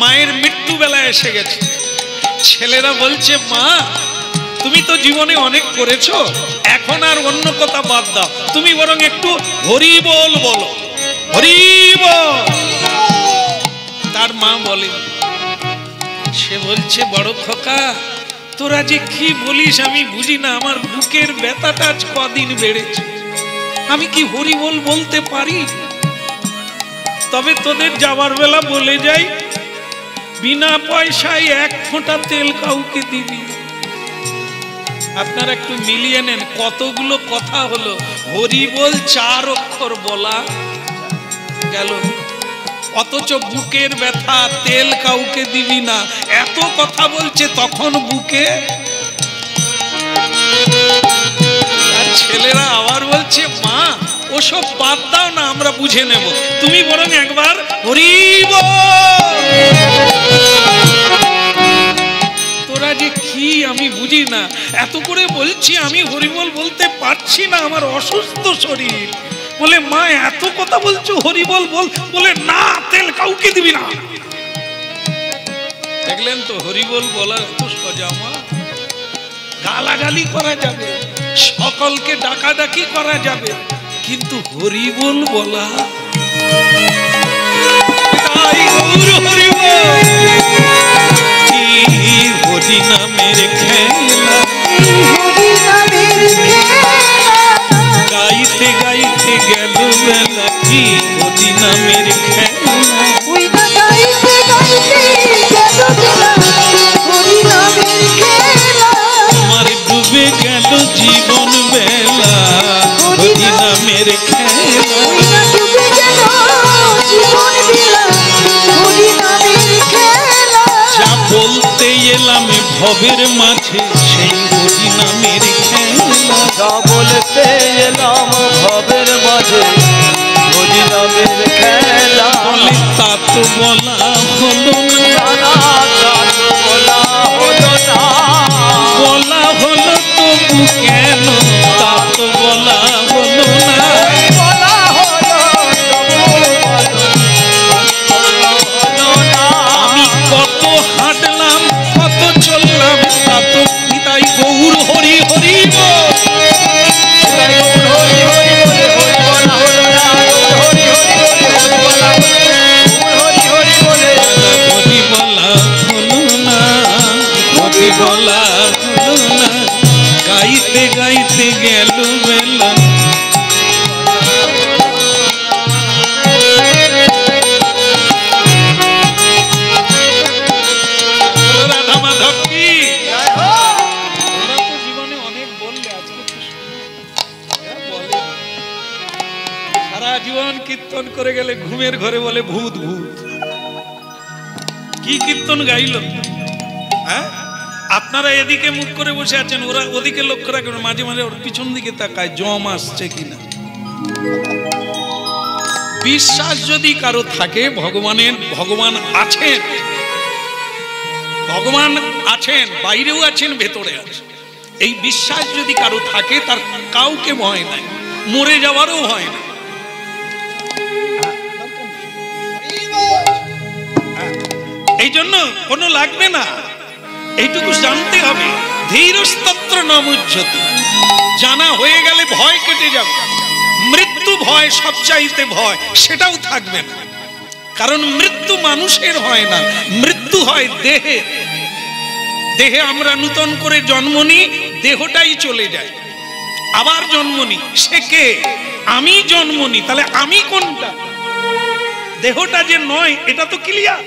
মায়ের মৃত্যু বেলা এসে গেছে, ছেলেরা বলছে, মা তুমি তো জীবনে অনেক করেছো, এখন আর অন্য কথা বাদ দাও, তুমি বরং একটু হরি বল বলো, হরি বল। তার মা বলে, সে বলছে, বড় খোকা তোরা যে কি বলিস আমি বুঝি না, আমার বুকের ব্যথাটা আজ কদিন বেড়েছে, আমি কি হরি বল বলতে পারি? তবে তোদের যাবার বেলা বলে যাই, বিনা পয়সায় এক ফোঁটা তেল কাউকে দিবি। আপনারা একটু মিলিয়ে নেন, কতগুলো কথা হলো, হরি বল 4 অক্ষর বলা গেল, অথচ বুকের ব্যথা, তেল কাউকে দিবি না, এত কথা বলছে, তখন বুকে। আর ছেলেরা আবার বলছে, মা ওসব বাদ দাও না, আমরা বুঝে নেব, তুমি বরং একবার হরি বল। তোরা যে কি আমি বুঝি না, এত করে বলছি আমি হরিবল বলতে পারছি না, আমার অসুস্থ শরীর। বলে, মা এত কথা বলছো, হরিবল বল। বলে, না তেল কাউকে দিবি না। দেখলেন তো হরিবল বলা এত সোজা? মা গালাগালি করা যাবে, সকলকে ডাকাডাকি করা যাবে, কিন্তু হরিবল বলা, হরি নামের খেলা, হরি নামের খেলা, গাইতে গাইতে গেল বেলা, কি হরি নামের খেলা, ওই না গাইতে গাইতে গেল বেলা, হরি নামের খেলা, আমার ডুবে গেল জীবন বেলা, হরি নামের খেলা, ওই না ডুবে গেল জীবন বেলা, হরি নামের খেলা, যা বলতে এলাম ভবের মাঝে, সেই হরি নামের খেলা, যা বলতে এলাম ভবের মাঝে, হরি নামের খেলা, বলে তার সারা জীবন কীর্তন করে গেলে ঘুমের ঘরে বলে ভূত ভূত। কি কীর্তন গাইল? হ্যাঁ, আপনারা এদিকে মুখ করে বসে আছেন, ওরা ওদিকে লক্ষ্য রাখবেন, মাঝে মাঝে ওর পিছন দিকে তাকায় জম আসছে কিনা। বিশ্বাস যদি কারো থাকে ভগবান আছেন, ভগবান আছেন, বাইরেও আছেন, ভেতরে আছেন, এই বিশ্বাস যদি কারো থাকে তার কাউকে ভয় নাই, মরে যাওয়ারও ভয় নাই। এই জন্য কোনো লাগবে না, এইটুকু জানতে হবে। ধীরস্তত্র নমুজ্জতি, জানা হয়ে গেলে ভয় কেটে যাবে। মৃত্যু ভয় সবচাইতে ভয়, সেটাও থাকবে না। কারণ মৃত্যু মানুষের হয় না, মৃত্যু হয় দেহে। দেহে আমরা নূতন করে জন্ম নিই, দেহটাই চলে যায়, আবার জন্ম নিই। সে কে? আমি জন্ম নিই। তাহলে আমি কোনটা? দেহটা যে নয় এটা তো ক্লিয়ার।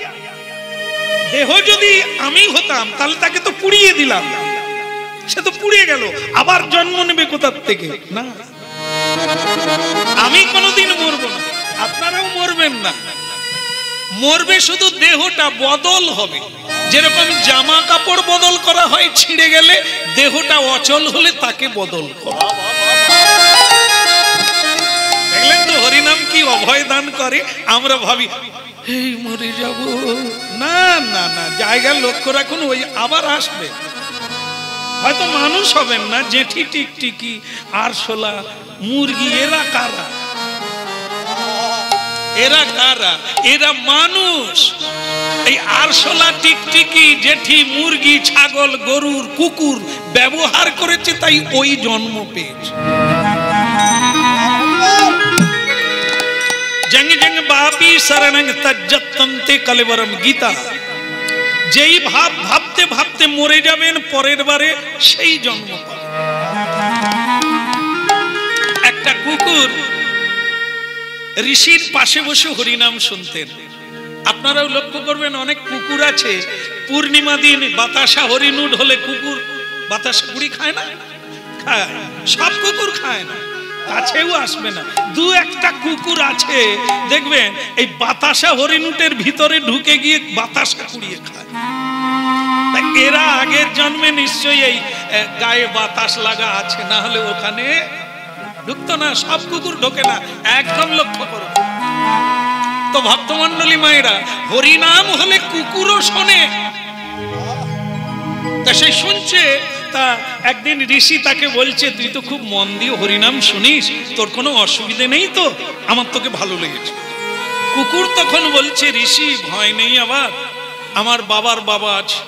দেহ যদি আমি হতাম তাহলে তাকে তো পুড়িয়ে দিলাম, সে তো পুড়িয়ে গেল, আবার জন্ম নেবে কোথার থেকে? না, আমি কোনোদিন মরবো না, আপনারাও মরবেন না। মরবে শুধু দেহটা বদল হবে। যেরকম জামা কাপড় বদল করা হয় ছিঁড়ে গেলে, দেহটা অচল হলে তাকে বদল করা। দেখলেন তো হরিনাম কি অভয় দান করে। আমরা ভাবি এই মরে যাব, না না না, জায়গা লক্ষ্য রাখুন, ওই আবার আসবে। হয়তো মানুষ হবেন না, জেঠি টিকটিকি আরশোলা মুরগি, এরা কারা? এরা কারা? এরা মানুষ। এই আরশোলা টিকটিকি জেঠি মুরগি ছাগল গরুর কুকুর ব্যবহার করেছে, তাই ওই জন্ম পেয়েছে। জঙ্গ জঙ্গ বাপি শরণং তজ্জতন্তে কলেবরম গীতা। যেই ভাবতে ভাবতে মরে যাবেন, পরের বারে সেই জন্ম পাবে। একটা কুকুর ঋষির পাশে বসে হরিনাম শুনতেন। আপনারাও লক্ষ্য করবেন, অনেক কুকুর আছে পূর্ণিমা দিন বাতাসা হরিনুড হলে কুকুর বাতাসা কুড়ি খায় না? খায়। সব কুকুর খায় না, কাছেও আসবে না। দু একটা কুকুর আছে দেখবেন এই বাতাসা হরিনুটের ভিতরে ঢুকে গিয়ে বাতাসা কুড়িয়ে খায়। এরা আগের জন্মে নিশ্চয়ই এই গায়ে বাতাস লাগা আছে, না হলে ওখানে ঢুকতো না। সব কুকুর ঢোকে না, একদম লক্ষ্য করো। তো ভক্তমন্ডলী মায়েরা, হরিনাম হলে কুকুরও শোনে। তা সে শুনছে, তা একদিন ঋষি তাকে বলছে, তুই তো খুব মন দিয়ে হরিনাম শুনিস, তোর কোনো অসুবিধে নেই তো? আমার তোকে ভালো লেগেছে। কুকুর তখন বলছে, ঋষি ভয় নেই, আবার আমার বাবার বাবা আছে,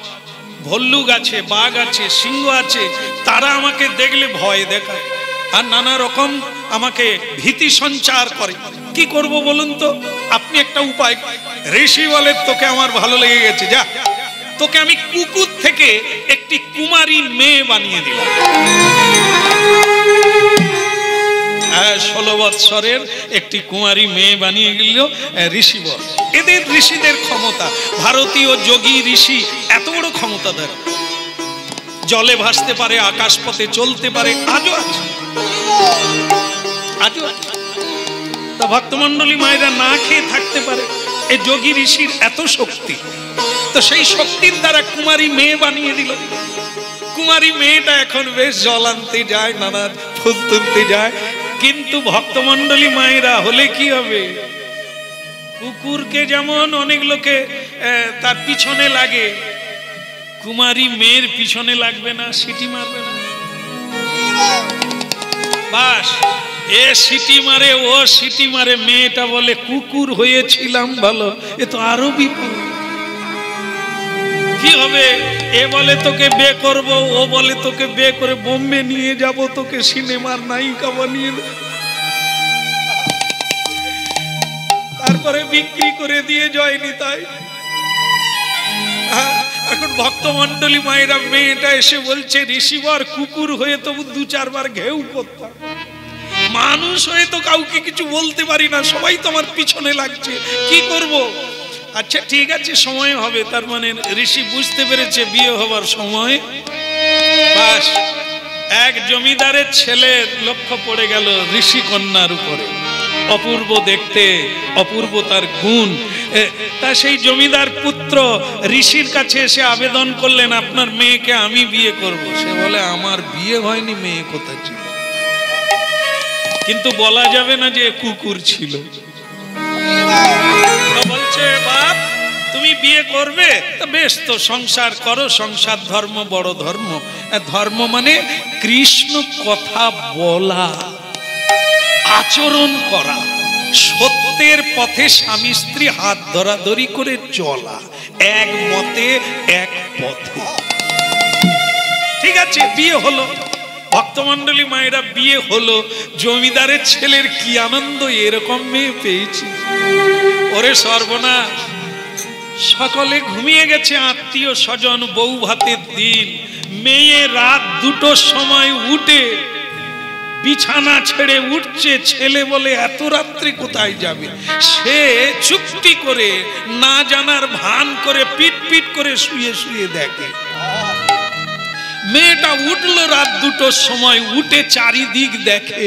ভল্লুক আছে, বাঘ আছে, সিংহ আছে, তারা আমাকে দেখলে ভয় দেখায় আর নানা রকম আমাকে ভীতি সঞ্চার করে। কি করব বলুন তো? আপনি একটা উপায়। ঋষি বলে, তোকে আমার ভালো লেগে গেছে, যা তোকে আমি কুকুর থেকে একটি কুমারী মেয়ে বানিয়ে দিলাম। 16 বৎসরের একটি কুমারী মেয়ে বানিয়ে দিল ঋষিবর। এদের ঋষিদের ক্ষমতা, ভারতীয় যোগী ঋষি এত বড় ক্ষমতাধর, জলে ভাসতে পারে, আকাশ পথে চলতে পারে, আজও আছে, আজও আছে। তা ভক্তমন্ডলী মায়েরা না খেয়ে থাকতে পারে, এই যোগী ঋষির এত শক্তি। তো সেই শক্তির দ্বারা কুমারী মেয়ে বানিয়ে দিল। কুমারী মেয়েটা এখন বেশ জল আনতে যায়, নানা ফুল তুলতে যায়। কিন্তু ভক্তমন্ডলী মায়েরা হলে কি হবে? কুকুরকে যেমন অনেক লোকে তার পিছনে লাগে, কুমারী মেয়ের পিছনে লাগবে না, সিটি মারবে না। বাস, এ সিটি মারে, ও সিটি মারে, মেয়েটা বলে কুকুর হয়েছিলাম ভালো, এ তো আরো বিপদ। কি হবে? এ বলে তোকে বে করব, ও বলে তোকে বে করে বোম্বে নিয়ে যাব, তোকে সিনেমার নায়িকা বানিয়ে, তারপরে বিক্রি করে দিয়ে যায়নি। তাই এখন ভক্তমন্ডলী মায়েরা, মেয়েটা এসে বলছে, ঋষিবর কুকুর হয়ে তবু 2-4 বার ঘেউ করতাম, মানুষ হয়ে তো কাউকে কিছু বলতে পারি না, সবাই তো আমার পিছনে লাগছে, কি করব? আচ্ছা ঠিক আছে, সময় হবে। তার মানে ঋষি বুঝতে পেরেছে বিয়ে হবার সময়। বাস, এক জমিদারের ছেলের লক্ষ্য পড়ে গেল ঋষি কন্যার উপরে। অপূর্ব দেখতে, অপূর্ব তার গুণ। তা সেই জমিদার পুত্র ঋষির কাছে এসে আবেদন করলেন, আপনার মেয়েকে আমি বিয়ে করব। সে বলে, আমার বিয়ে হয়নি, মেয়ে কোথায় ছিল? কিন্তু বলা যাবে না যে কুকুর ছিল। বলছে, বাপ তুমি বিয়ে করবে তো বেশ, তো সংসার করো, সংসার ধর্ম বড় ধর্ম। ধর্ম মানে কৃষ্ণ কথা বলা, আচরণ করা, সত্যের পথে স্বামী স্ত্রী হাত ধরাধরি করে চলা, এক মতে এক পথে। ঠিক আছে, বিয়ে হলো, ভক্তমন্ডলী মায়েরা বিয়ে হলো। জমিদারের ছেলের কি আনন্দ, এরকম মেয়ে পেয়েছি। ওরে সর্বনাশ, সকলে ঘুমিয়ে গেছে, আত্মীয় স্বজন, বউ ভাতের দিন। মেয়ে রাত 2টোর সময় উঠে বিছানা ছেড়ে উঠছে। ছেলে বলে, এত রাত্রে কোথায় যাবে? সে চুপটি করে, না জানার ভান করে, পিট পিট করে শুয়ে শুয়ে দেখে। মেয়েটা উঠলো রাত 2টোর সময়, উঠে চারিদিক দেখে।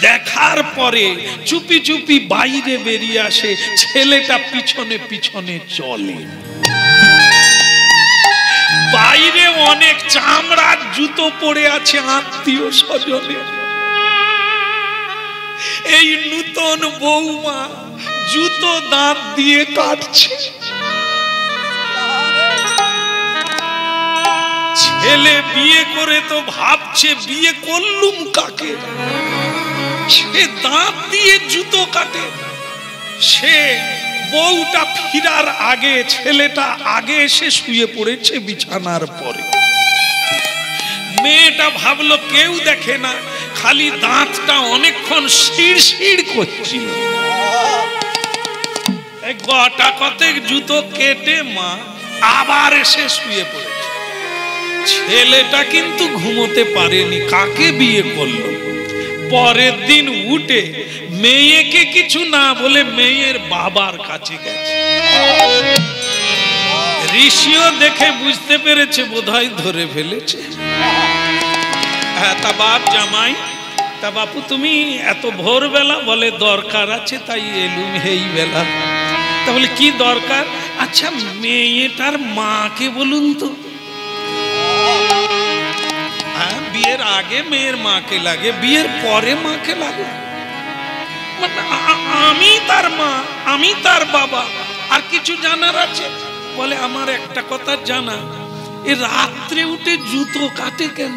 দেখার পরে চুপি চুপি বাইরে বেরিয়ে আসে। ছেলেটা পিছনে পিছনে চলে। বাইরে অনেক চামড়ার জুতো পড়ে আছে আত্মীয় স্বজনের। এই নূতন বৌমা জুতো দাঁত দিয়ে কাটছে। ছেলে বিয়ে করে তো ভাবছে, বিয়ে করলুম কাকে? সে দাঁত দিয়ে জুতো কাটে। সে বউটা ফিরার আগে, ছেলেটা আগে এসে শুয়ে পড়েছে বিছানার পরে। মেয়েটা ভাবলো কেউ দেখে না, খালি দাঁতটা অনেকক্ষণ শিড় করছিল। গোটা কতেক জুতো কেটে মা আবার এসে শুয়ে পড়েছে। ছেলেটা কিন্তু ঘুমোতে পারেনি, কাকে বিয়ে করলো। পরের দিন উঠে মেয়েকে কিছু না বলে মেয়ের বাবার কাছে গেছে। ঋষিও দেখে বুঝতে পেরেছে বোধহয় ধরে ফেলেছে। হ্যাঁ, তা বাপ জামাই, তা বাপু তুমি এত ভোরবেলা? বলে, দরকার আছে তাই এলুম এই বেলা। তা বলে, কি দরকার? আচ্ছা মেয়েটার মাকে বলুন তো। বিয়ের আগে মেয়ের মাকে লাগে, বিয়ের পরে মাকে লাগে? আমি তার মা, আমি তার বাবা, আর কিছু জানার আছে? বলে, আমার একটা কথা জানা, এ রাত্রে উঠে জুতো কাটে কেন?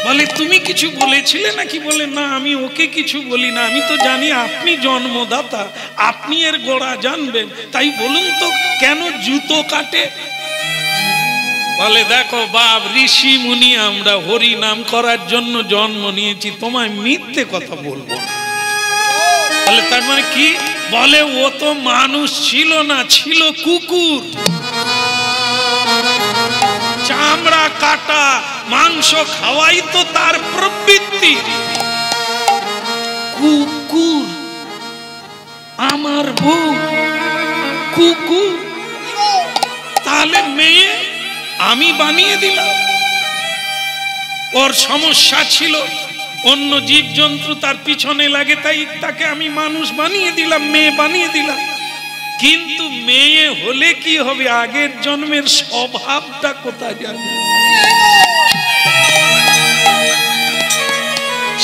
বলে, তুমি কিছু বলেছিলে নাকি? বলে, না আমি ওকে কিছু বলি না, আমি তো জানি আপনি জন্মদাতা, আপনি এর গোড়া জানবেন, তাই বলুন তো কেন জুতো কাটে? বলে, দেখো বাপ, ঋষি মুনি আমরা হরি নাম করার জন্য জন্ম নিয়েছি, তোমায় মিথ্যে কথা বলবো। বলে, তার মানে কি? বলে, ও তো মানুষ ছিল না, ছিল কুকুর। চামড়া কাটা, মাংস খাওয়াই তো তার প্রবৃত্তি। কুকুর, আমার বউ কুকুর, তাহলে মেয়ে আমি বানিয়ে দিলাম। ওর সমস্যা ছিল, অন্য জীবজন্তু তার পিছনে লাগে, তাই তাকে আমি মানুষ বানিয়ে দিলাম, মেয়ে বানিয়ে দিলাম। কিন্তু মেয়ে হলে কি হবে? আগের জন্মের স্বভাবটা কোথায় যাবে?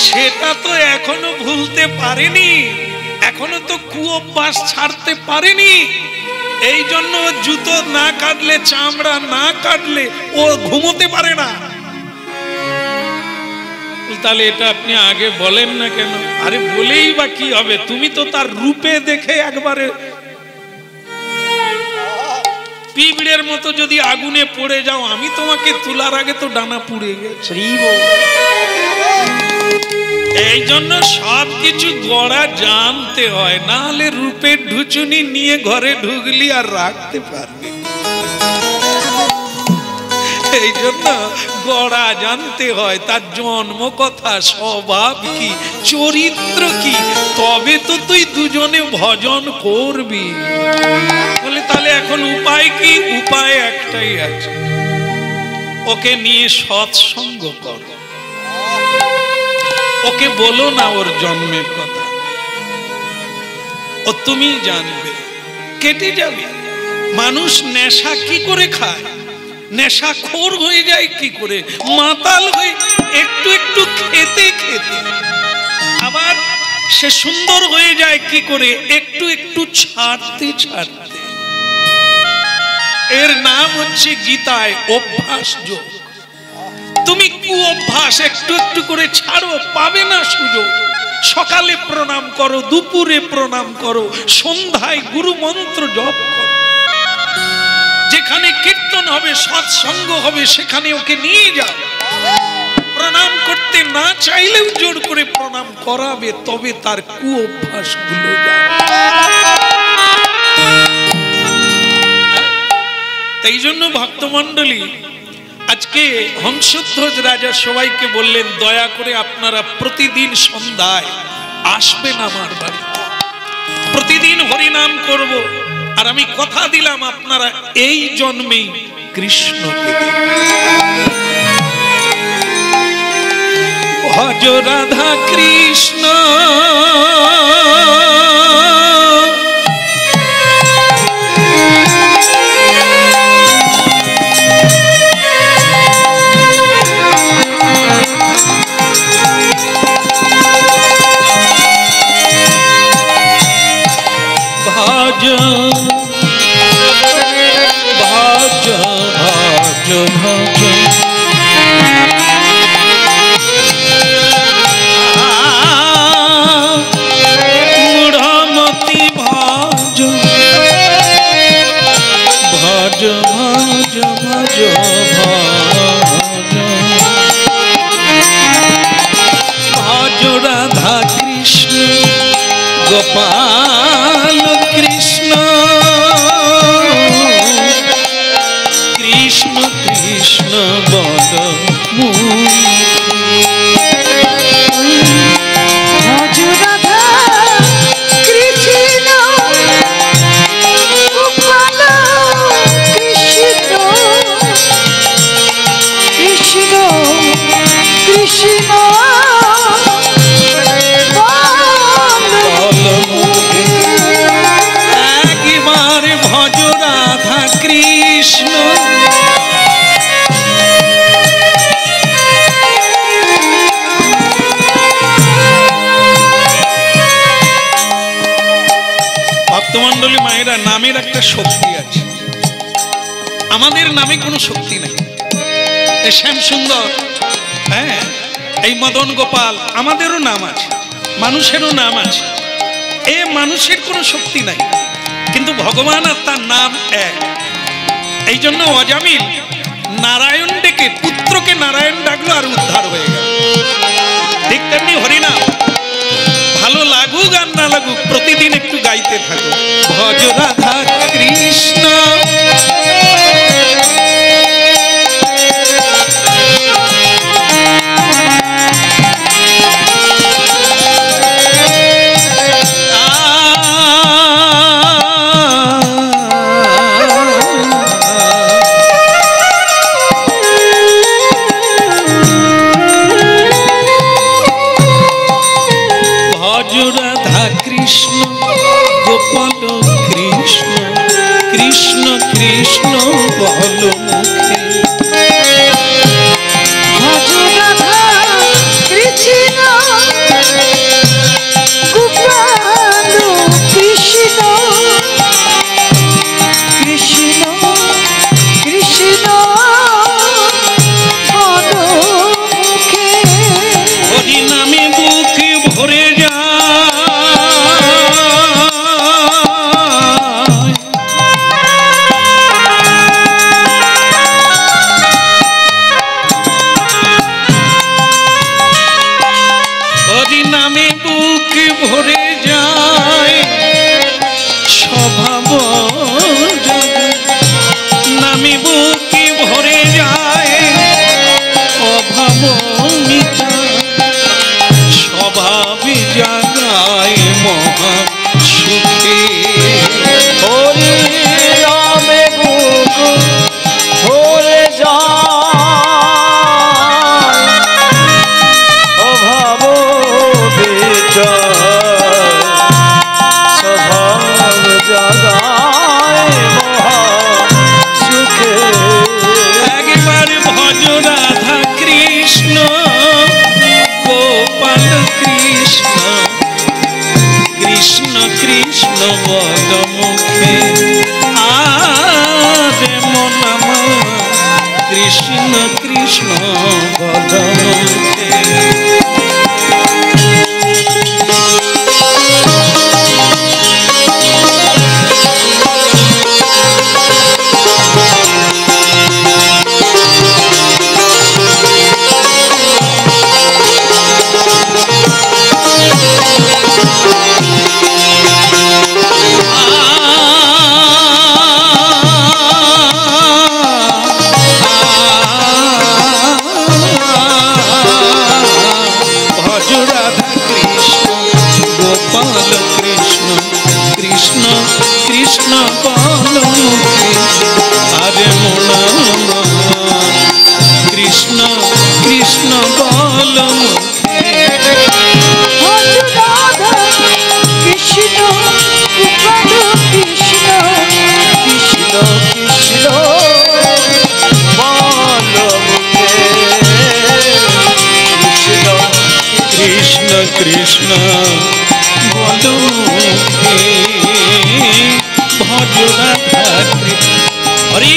সেটা তো এখনো ভুলতে পারেনি, এখনো তো কুঅভ্যাস ছাড়তে পারেনি। এই জন্য জুতো না কাটলে, চামড়া না কাটলে ও ঘুমোতে পারে না। তাহলে এটা আপনি আগে বলেন না কেন? আরে বলেই বা কি হবে? তুমি তো তার রূপে দেখে একবারে পিঁপড়ের মতো যদি আগুনে পড়ে যাও, আমি তোমাকে তোলার আগে তো ডানা পুড়ে গেছে। এই জন্য সবকিছু গড়া জানতে হয়, না হলে রূপের ঢুচুনি নিয়ে ঘরে ঢুকলি আর রাখতে পারবে। এই জন্য গড়া জানতে হয়, তার জন্ম কথা, স্বভাব কি, চরিত্র কি, তবে তো তুই দুজনে ভজন করবি। বলে, তাহলে এখন উপায় কি? উপায় একটাই আছে, ওকে নিয়ে সৎসঙ্গ কর। ওকে বলো না ওর জন্মের কথা। ও তুমি জানবে, কেটে যাবে। মানুষ নেশা কি করে খায়, নেশা খোর হয়ে যায় কি করে, মাতাল হয়ে একটু একটু খেতে খেতে। আবার সে সুন্দর হয়ে যায় কি করে, একটু একটু ছাড়তে ছাড়তে। এর নাম হচ্ছে গীতায় অভ্যাস যোগ। তুমি কু অভ্যাস একটু একটু করে ছাড়ো, পাবে না সুযোগ। সকালে প্রণাম করো, দুপুরে প্রণাম করো, সন্ধ্যায় গুরু মন্ত্র জপ করো। যেখানে কীর্তন হবে, সৎসঙ্গ হবে, সেখানে ওকে নিয়ে যাও। প্রণাম করতে না চাইলেও জোর করে প্রণাম করাবে, তবে তার কু অভ্যাস গুলো যাবে। তাই জন্য ভক্তমণ্ডলী আজকে হংসধ্বজ রাজা সবাইকে বললেন, দয়া করে আপনারা প্রতিদিন সন্ধ্যায় আসবেন আমার বাড়িতে, প্রতিদিন হরিনাম করব। আর আমি কথা দিলাম আপনারা এই জন্মেই কৃষ্ণকে ভজ রাধা কৃষ্ণ ভজ ভজ ভজ ভজ মূঢ়মতি ভজ ভজ ভজ ভজ ভজ ভজ রাধা কৃষ্ণ গোপাল কৃষ্ণ কৃষ্ণ কৃষ্ণ বল ভজ রাধা কৃষ্ণ গোপাল কৃষ্ণ কৃষ্ণ কৃষ্ণ একবার ভজ রাধা কৃষ্ণ ভক্তমণ্ডলী মায়েরা, নামের একটা শক্তি আছে, আমাদের নামে কোনো শক্তি নাই। শ্যাম সুন্দর, হ্যাঁ, এই মদন গোপাল, আমাদেরও নাম আছে, মানুষেরও নাম আছে। এ মানুষের কোনো শক্তি নাই, কিন্তু ভগবান আর তার নাম এক। এই জন্য অজামিল নারায়ণ ডেকে পুত্রকে নারায়ণ ডাকলো আর উদ্ধার হয়ে গেল। ঠিক তেমনি হরিনাম ভালো লাগুক আর না লাগুক, প্রতিদিন একটু গাইতে থাকো, ভজ রাধা কৃষ্ণ কৃষ্ণ গোপাল কৃষ্ণ কৃষ্ণ কৃষ্ণ বল মুখে ভজ রাধা কৃষ্ণ গোপাল কৃষ্ণ কৃষ্ণ কৃষ্ণ বল মুখে হরিনামে বুকে ভরে যায় হরিনামে বুকে ভরে যায় স্বভাব নামে বুকে ভরে যায় অভাব মিটা স্বভাবে জাগায় মহা সুখে হরি নামে বুক ভরে যায় অভাব বিটা স্বভাব কৃষ্ণ কৃষ্ণ বল মুখে আরে মন আমার কৃষ্ণ কৃষ্ণ বল মুখে। কৃষ্ণ কৃষ্ণ বল মুখে আরে মন আমার কৃষ্ণ কৃষ্ণ বল মুখে। কৃষ্ণ কৃষ্ণ কৃষ্ণ কৃষ্ণ বল মুখে কৃষ্ণ কৃষ্ণ বল মুখে ভজ রাধা কৃষ্ণ। হরি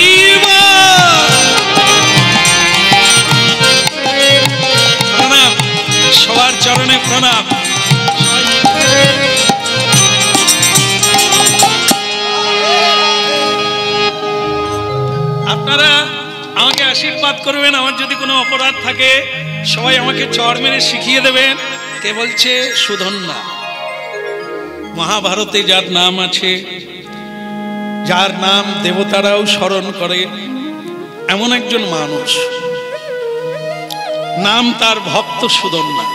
প্রণাম, সবার চরণে প্রণাম। আপনারা আমাকে আশীর্বাদ করবেন, আমার যদি কোনো অপরাধ থাকে সবাই আমাকে চড় মেরে শিখিয়ে দেবেন। কে বলছে? সুধন্যা। মহাভারতে যার নাম আছে, যার নাম দেবতারাও স্মরণ করে, এমন একজন মানুষ, নাম তার ভক্ত সুধন্যা।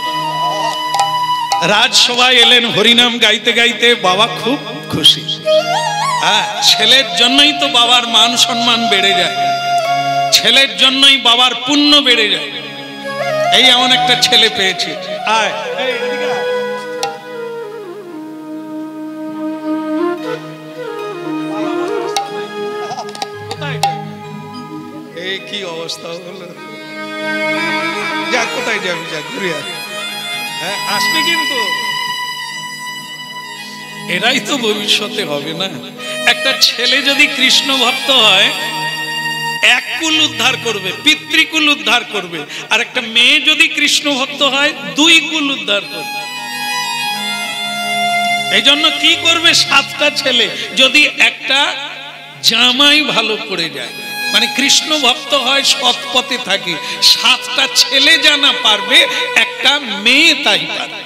রাজসভায় এলেন হরিনাম গাইতে গাইতে, বাবা খুব খুশি। হ্যাঁ, ছেলের জন্যই তো বাবার মান সম্মান বেড়ে যায়, ছেলের জন্যই বাবার পুণ্য বেড়ে যায়। এই এমন একটা ছেলে পেয়েছি। আয় এই কি অবস্থা হলো, যা কোথায় যাবি, যা ঘুরে আয়। হ্যাঁ, আসবে কিন্তু এরাই তো ভবিষ্যতে হবে না। একটা ছেলে যদি কৃষ্ণ ভক্ত হয়, এক কুল উদ্ধার করবে, পিতৃকুল উদ্ধার করবে। আর একটা মেয়ে যদি কৃষ্ণ ভক্ত হয়, দুই কুল উদ্ধার করবে। এই জন্য কি করবে? 7টা ছেলে যদি একটা জামাই ভালো করে যায়, মানে কৃষ্ণ ভক্ত হয়, সৎ পথে থাকে, 7টা ছেলে জানা পারবে, একটা মেয়ে তাই পারবে।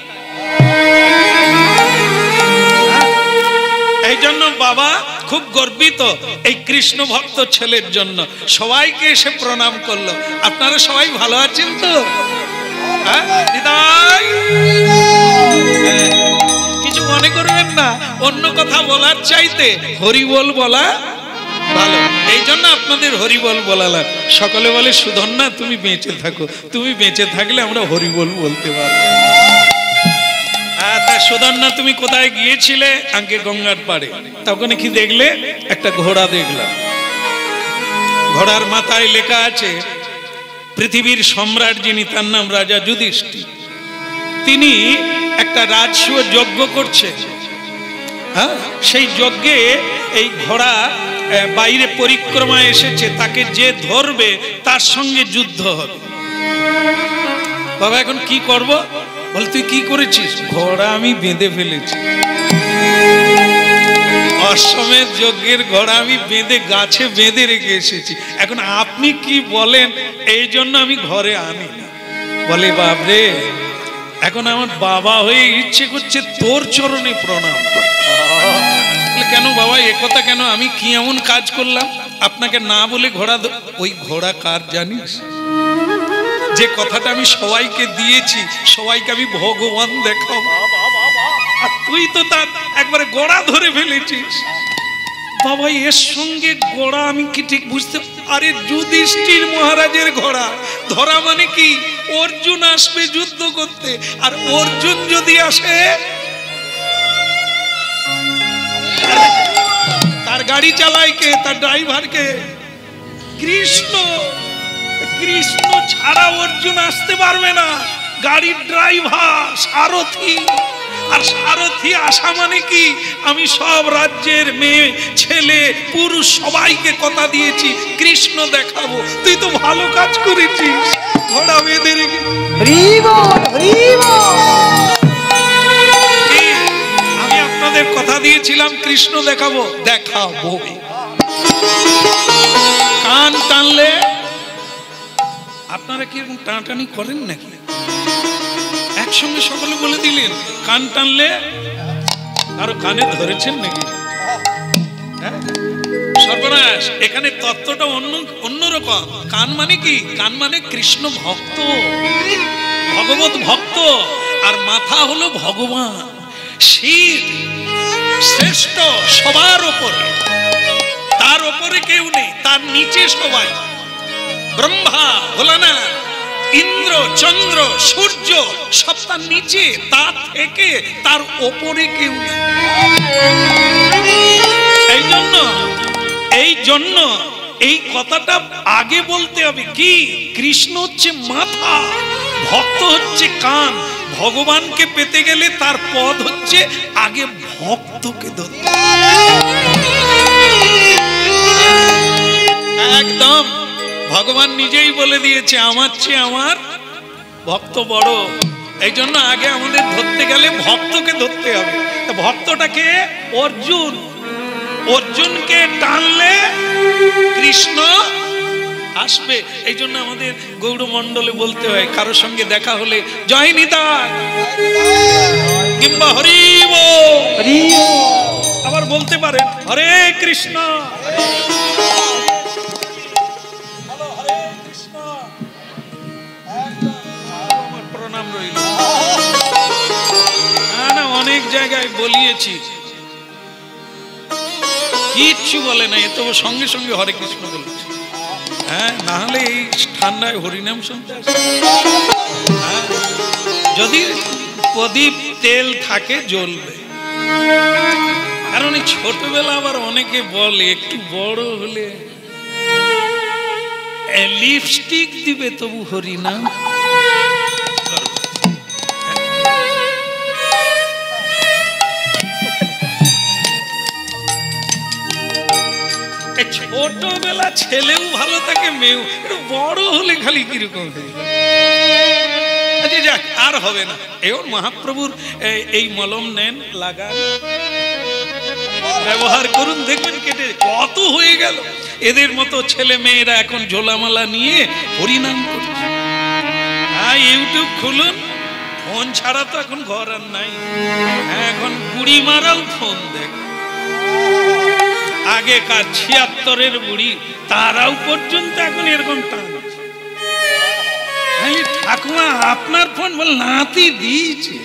এই জন্য বাবা খুব গর্বিত এই কৃষ্ণ ভক্ত ছেলের জন্য। সবাইকে এসে প্রণাম করলো। আপনারা সবাই ভালো আছেন তো? কিছু মনে করবেন না, অন্য কথা বলার চাইতে হরিবোল বলা ভালো। এই জন্য আপনাদের হরিবোল বলালাম। সকলে বলে সুধন্যা তুমি বেঁচে থাকো, তুমি বেঁচে থাকলে আমরা হরিবোল বলতে পারবো। সুধন্যা তুমি কোথায় গিয়েছিলে? আগে গঙ্গার পাড়ে। তখন কি দেখলে? একটা ঘোড়া দেখলাম। ঘোড়ার মাথায় লেখা আছে পৃথিবীর সম্রাট যিনি, তার নাম রাজা যুধিষ্ঠির। তিনি একটা রাজসূয় যজ্ঞ করছে। হ্যাঁ, সেই যজ্ঞে এই ঘোড়া বাইরে পরিক্রমায় এসেছে, তাকে যে ধরবে তার সঙ্গে যুদ্ধ হবে। বাবা এখন কি করব? বল তুই কি করেছিস? ঘোড়া আমি বেঁধে ফেলেছি, অশ্বমেধ যজ্ঞের ঘোড়া আমি বেঁধে গাছে বেঁধে রেখে এসেছি। এখন আপনি কি বলেন, এই জন্য আমি ঘরে আনি না। বলে বাবরে, এখন আমার বাবা হয়ে ইচ্ছে করছে তোর চরণে প্রণাম করতে। কেন বাবা এ কথা কেন? আমি কি এমন কাজ করলাম আপনাকে না বলে ঘোড়া? ওই ঘোড়া কার জানিস? যে কথাটা আমি সবাইকে দিয়েছি, সবাইকে আমি ভগবান দেখাবো, আর তুই তো তার একবারে গোড়া ধরে ফেলেছিস। বাবা এর সঙ্গে গোড়া আমি কি ঠিক বুঝতে? আরে যুধিষ্ঠির মহারাজের ঘোড়া ধরা মানে কি? অর্জুন আসবে যুদ্ধ করতে, আর অর্জুন যদি আসে তার গাড়ি চালায় কে? তার ড্রাইভার কে? কৃষ্ণ। কৃষ্ণ ছাড়া অর্জুন আসতে পারবে না। গাড়ির ড্রাইভার, সারথি আর সারথি আসা মানে কি, আমি সব রাজ্যের মেয়ে ছেলে পুরুষ সবাইকে কথা দিয়েছি কৃষ্ণ দেখাবো, তুই তো ভালো কাজ করেছিস, ঘোড়া বেঁধে রেখে। আমি আপনাদের কথা দিয়েছিলাম কৃষ্ণ দেখাবো, দেখাবো। কান টানলে আপনারা কি এরকম টানাটানি করেন নাকি? একসঙ্গে সকলে বলে দিলেন কান টানলে। আরো কানে ধরেছেন নাকি? সর্বনাশ, এখানে তত্ত্বটা অন্যরকম। কান মানে কি? কান মানে কৃষ্ণ ভক্ত, ভগবত ভক্ত, আর মাথা হলো ভগবান। শির শ্রেষ্ঠ সবার ওপরে, তার ওপরে কেউ নেই, তার নিচে সবাই। ব্রহ্মা, ভোলানাথ, ইন্দ্র, চন্দ্র, সূর্য সব তার নিচে, তার থেকে তার ওপরে কেউ নেই। এই জন্য এই কথাটা আগে বলতে হবে কি, কৃষ্ণ হচ্ছে মাথা, ভক্ত হচ্ছে কান। ভগবানকে পেতে গেলে তার পদ হচ্ছে আগে ভক্তকে ধরতে। একদম ভগবান নিজেই বলে দিয়েছে আমার চেয়ে আমার ভক্ত বড়। এই জন্য আগে আমাদের ধরতে গেলে ভক্তকে ধরতে হবে। ভক্তটাকে অর্জুন, অর্জুনকে টানলে কৃষ্ণ আসবে। এই জন্য আমাদের গৌড়মণ্ডলে বলতে হয় কারোর সঙ্গে দেখা হলে জয় নিতাই কিংবা হরি বল, আবার বলতে পারেন হরে কৃষ্ণ, প্রণাম রইল। না, অনেক জায়গায় বলিয়েছি, কিচ্ছু বলে না, এ তো সঙ্গে সঙ্গে হরে কৃষ্ণ বলেছে। হ্যাঁ, না হলে এই ঠান্ডায় হরিনাম শুনতে আসে। হ্যাঁ, যদি প্রদীপ তেল থাকে জ্বলবে। কারণ এই ছোটবেলা আবার অনেকে বলে একটু বড় হলে লিপস্টিক দিবে তবু হরিনাম। ছোটবেলা ছেলেও ভালো থাকে, মেয়েও। বড় হলে খালি কিরকম হয়ে আচ্ছা যাক, আর হবে না। এবার মহাপ্রভুর এই মলম নেন, লাগান, ব্যবহার করুন, দেখবেন কেটে কত হয়ে গেল। এদের মতো ছেলে মেয়েরা এখন ঝোলামালা নিয়ে হরিনাম করছে। হ্যাঁ, ইউটিউব খুলুন, ফোন ছাড়া তো এখন ঘর আর নাই। হ্যাঁ, এখন বুড়ি মারাও ফোন দেখ। আগেকার ৭৬-এর বুড়ি, তারাও পর্যন্ত এখন এরকম টান। ঠাকুমা আপনার ফোন বল নাতি দিয়েছে,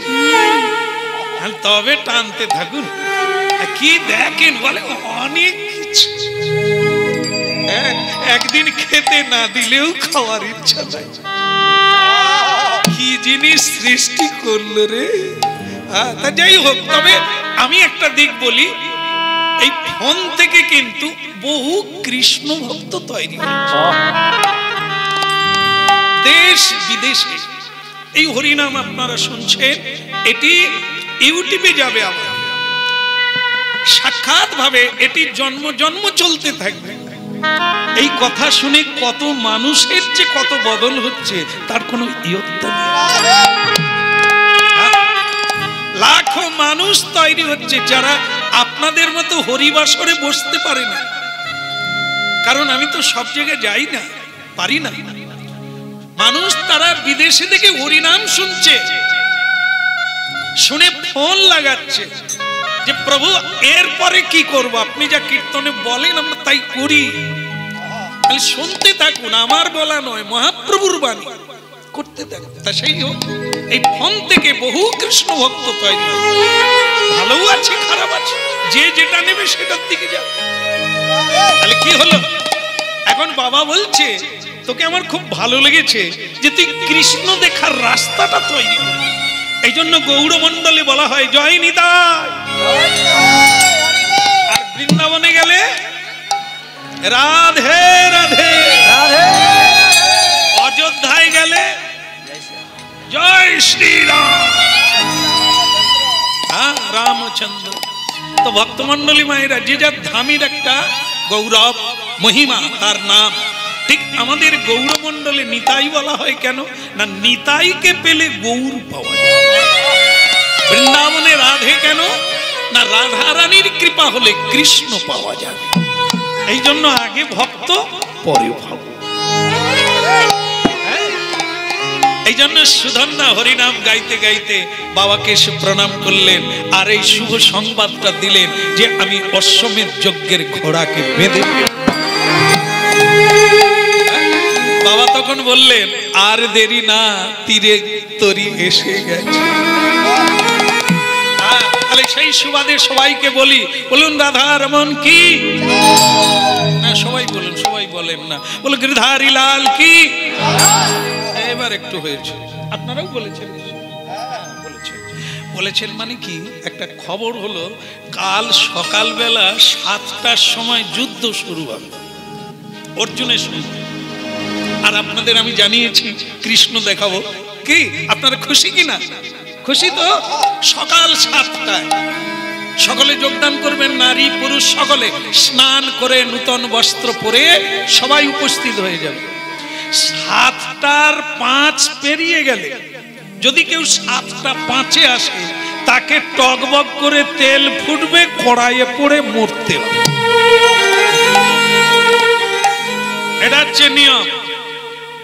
তবে টানতে থাকুন। কি দেখেন বলে অনেক কিছু। একদিন খেতে না দিলেও খাওয়ার ইচ্ছা নাই। কি জিনিস সৃষ্টি করলো রে। তা যাই হোক, তবে আমি একটা দিক বলি, এই ফোন থেকে কিন্তু বহু কৃষ্ণ ভক্ত তৈরি হচ্ছে দেশ বিদেশে। এই হরিনাম আপনারা শুনছেন, এটি ইউটিউবে যাবে, আবার সাক্ষাৎ ভাবে এটি জন্ম জন্ম চলতে থাকবে। এই কথা শুনে কত মানুষের যে কত বদল হচ্ছে তার কোনো ইয়ত্তা নেই। লাখো মানুষ তৈরি হচ্ছে যারা আপনাদের মতো হরিবাসরে বসতে পারে না। কারণ আমি তো সব জায়গায় যাই না, পারি না। মানুষ তারা বিদেশে থেকে হরিনাম শুনছে, শুনে ফোন লাগাচ্ছে যে প্রভু এরপরে কি করব, আপনি যা কীর্তনে বলেন আমরা তাই করি। তাহলে শুনতে থাকুন, আমার বলা নয়, মহাপ্রভুর বাণী করতে থাকুন। তা সেই হোক, এই ফোন থেকে বহু কৃষ্ণ ভক্ত তৈরি হয়। ভালো আছে, খারাপ আছে, যে যেটা নেবে সেটার দিকে যাবে। তাহলে কি হলো, এখন বাবা বলছে তোকে আমার খুব ভালো লেগেছে যে তুই কৃষ্ণ দেখার রাস্তাটা তৈরি করবি। এই জন্য গৌড়মণ্ডলে বলা হয় জয় নিতাই। আর বৃন্দাবনে গেলে রাধে রাধে, অযোধ্যায় গেলে জয় শ্রীরাম। রামচন্দ্র। তো ভক্তমন্ডলী মায়েরা, যে যার ধামের একটা গৌরব মহিমা, তার নাম। ঠিক আমাদের গৌরমণ্ডলে নিতাই বলা হয় কেন না, নিতাইকে পেলে গৌর পাওয়া যায়। বৃন্দাবনে রাধে কেন না, রাধা রানীর কৃপা হলে কৃষ্ণ পাওয়া যাবে। এই জন্য আগে ভক্ত পরে ভাব। এই জন্য সুধন্যা হরিনাম গাইতে গাইতে বাবাকে এসে প্রণাম করলেন, আর এই শুভ সংবাদটা দিলেন যে আমি অশ্বমেধ যজ্ঞের ঘোড়াকে বেঁধে বাবা তখন বললেন, আর দেরি না, তীরে তরি এসে গেছে। তাহলে সেই সুবাদে সবাইকে বলি, বলুন রাধা রমন কি না, সবাই বলুন, সবাই বলেন না, বলুন গিরধারী লাল কি। এবার একটু হয়েছে, আপনারাও বলেছেন, বলেছেন মানে কি, একটা খবর হলো কাল সকালবেলা 7টার সময় যুদ্ধ শুরু হবে অর্জুনের সঙ্গে। আর আপনাদের আমি জানিয়েছি কৃষ্ণ দেখাবো কি, আপনারা খুশি কিনা? খুশি তো? সকাল 7টায় সকলে যোগদান করবেন, নারী পুরুষ সকলে স্নান করে নূতন বস্ত্র পরে সবাই উপস্থিত হয়ে যাবে। 7টার 5 পেরিয়ে গেলে যদি কেউ 7টা 5-এ আসে, তাকে টকবক করে তেল ফুটবে, কড়াইয়ে পড়ে মরতে হবে। এটা হচ্ছে নিয়ম।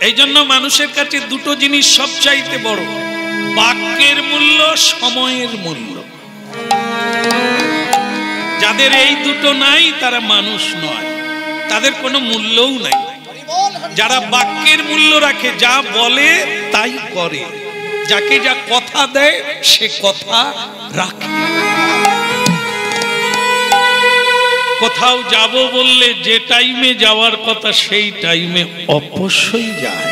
এই জন্য মানুষের কাছে দুটো জিনিস সবচাইতে বড়, বাক্যের মূল্য, সময়ের মূল্য। যাদের এই দুটো নাই তারা মানুষ নয়, তাদের কোনো মূল্যও নাই। যারা বাক্যের মূল্য রাখে, যা বলে তাই করে, যাকে যা কথা দেয় সে কথা রাখে। কোথাও যাব বললে যে টাইমে যাওয়ার কথা সেই টাইমে অবশ্যই যায়।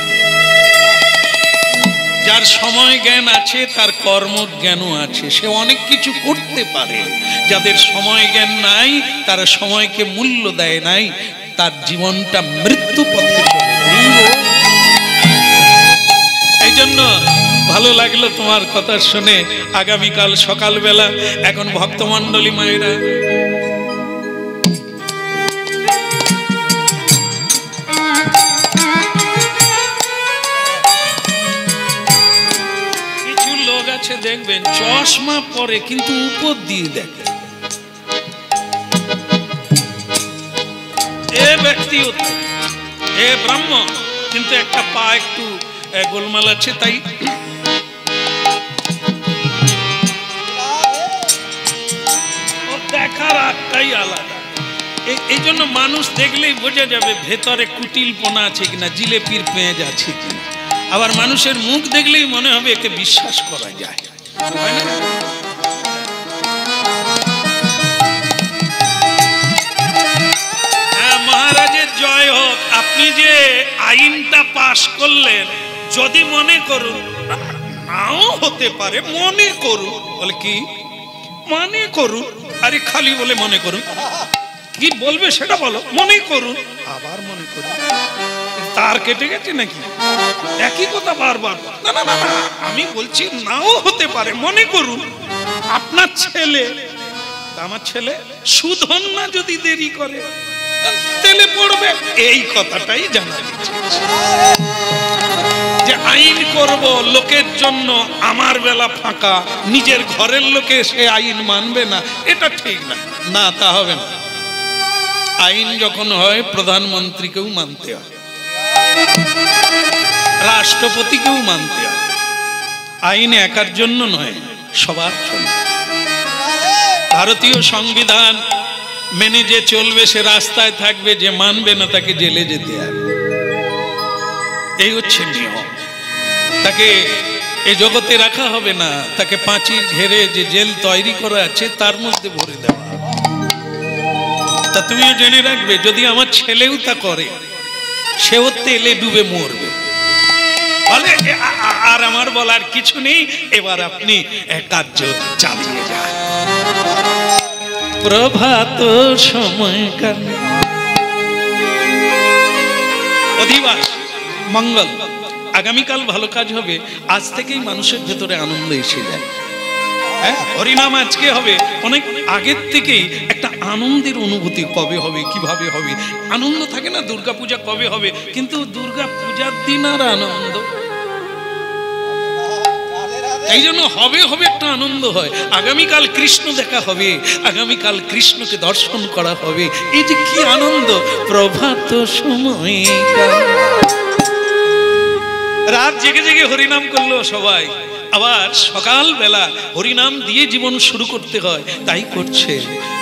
যার সময় জ্ঞান আছে তার কর্মজ্ঞানও আছে, সে অনেক কিছু করতে পারে। যাদের সময় জ্ঞান নাই, তারা সময়কে মূল্য দেয় নাই, তার জীবনটা মৃত্যু পথে চলে। এই জন্য ভালো লাগলো তোমার কথা শুনে। আগামীকাল সকালবেলা, এখন ভক্তমণ্ডলী মায়েরা কিছু লোক আছে দেখবেন চশমা পরে কিন্তু উপর দিয়ে দেখে, এ ব্যক্তি এ ব্রাহ্ম, কিন্তু একটা পা একটু গোলমাল আছে, তাই দেখার আটটাই আলাদা। এই জন্য মানুষ দেখলেই বোঝা যাবে ভেতরে কুটিলপনা আছে কিনা, জিলেপির পেঁয়াজ আছে কিনা। আবার মানুষের মুখ দেখলেই মনে হবে একে বিশ্বাস করা যায়। মহারাজের জয় হোক। আপনি যে আইনটা পাশ করলেন, যদি মনে করুন, নাও হতে পারে, মনে করুন, বলে কি মনে করুন, আরে খালি বলে মনে করুন, কি বলবে সেটা বলো, মনে করুন, আবার মনে করুন, তার কেটে গেছে নাকি? একই কথা বারবার। না না না, আমি বলছি নাও হতে পারে, মনে করুন আপনার ছেলে, আমার ছেলে সুধন্যা যদি দেরি করে তেলে পড়বে, এই কথাটাই জানা যাচ্ছে। যে আইন করব লোকের জন্য, আমার বেলা ফাঁকা, নিজের ঘরের লোকে সে আইন মানবে না, এটা ঠিক না। না, তা হবে না। আইন যখন হয় প্রধানমন্ত্রীকেও মানতে হয়, রাষ্ট্রপতিকেও মানতে হয়। আইন একার জন্য নয়, সবার জন্য। ভারতীয় সংবিধান মেনে যে চলবে সে রাস্তায় থাকবে, যে মানবে না তাকে জেলে যেতে হবে। এই হচ্ছে নিয়ম। তাকে এ জগতে রাখা হবে না, তাকে পাঁচিল ঘেরে যে জেল তৈরি করা আছে তার মধ্যে ভরে দেওয়া হবে। তা তুমিও জেনে রাখবে, যদি আমার ছেলেও তা করে, সেও তেলে ডুবে মরবে। বলে আর আমার বলার কিছু নেই, এবার আপনি কার্য চালিয়ে যান। প্রভাত সময়কাল অধিবাস মঙ্গল। আগামীকাল ভালো কাজ হবে, আজ থেকেই মানুষের ভেতরে আনন্দ এসে যায়। হরিনাম আজকে হবে, অনেক আগের থেকেই একটা আনন্দের অনুভূতি কবে হবে, কিভাবে হবে, আনন্দ থাকে না। দুর্গা পূজা কবে হবে, কিন্তু দুর্গা পূজার দিন আর আনন্দ, এই জন্য হবে হবে একটা আনন্দ হয়। আগামীকাল কৃষ্ণ দেখা হবে, আগামীকাল কৃষ্ণকে দর্শন করা হবে, এই যে কি আনন্দ। প্রভাত সময় রাত জেগে জেগে হরিনাম করলো সবাই, আবার সকাল বেলা হরিনাম দিয়ে জীবন শুরু করতে হয়, তাই করছে।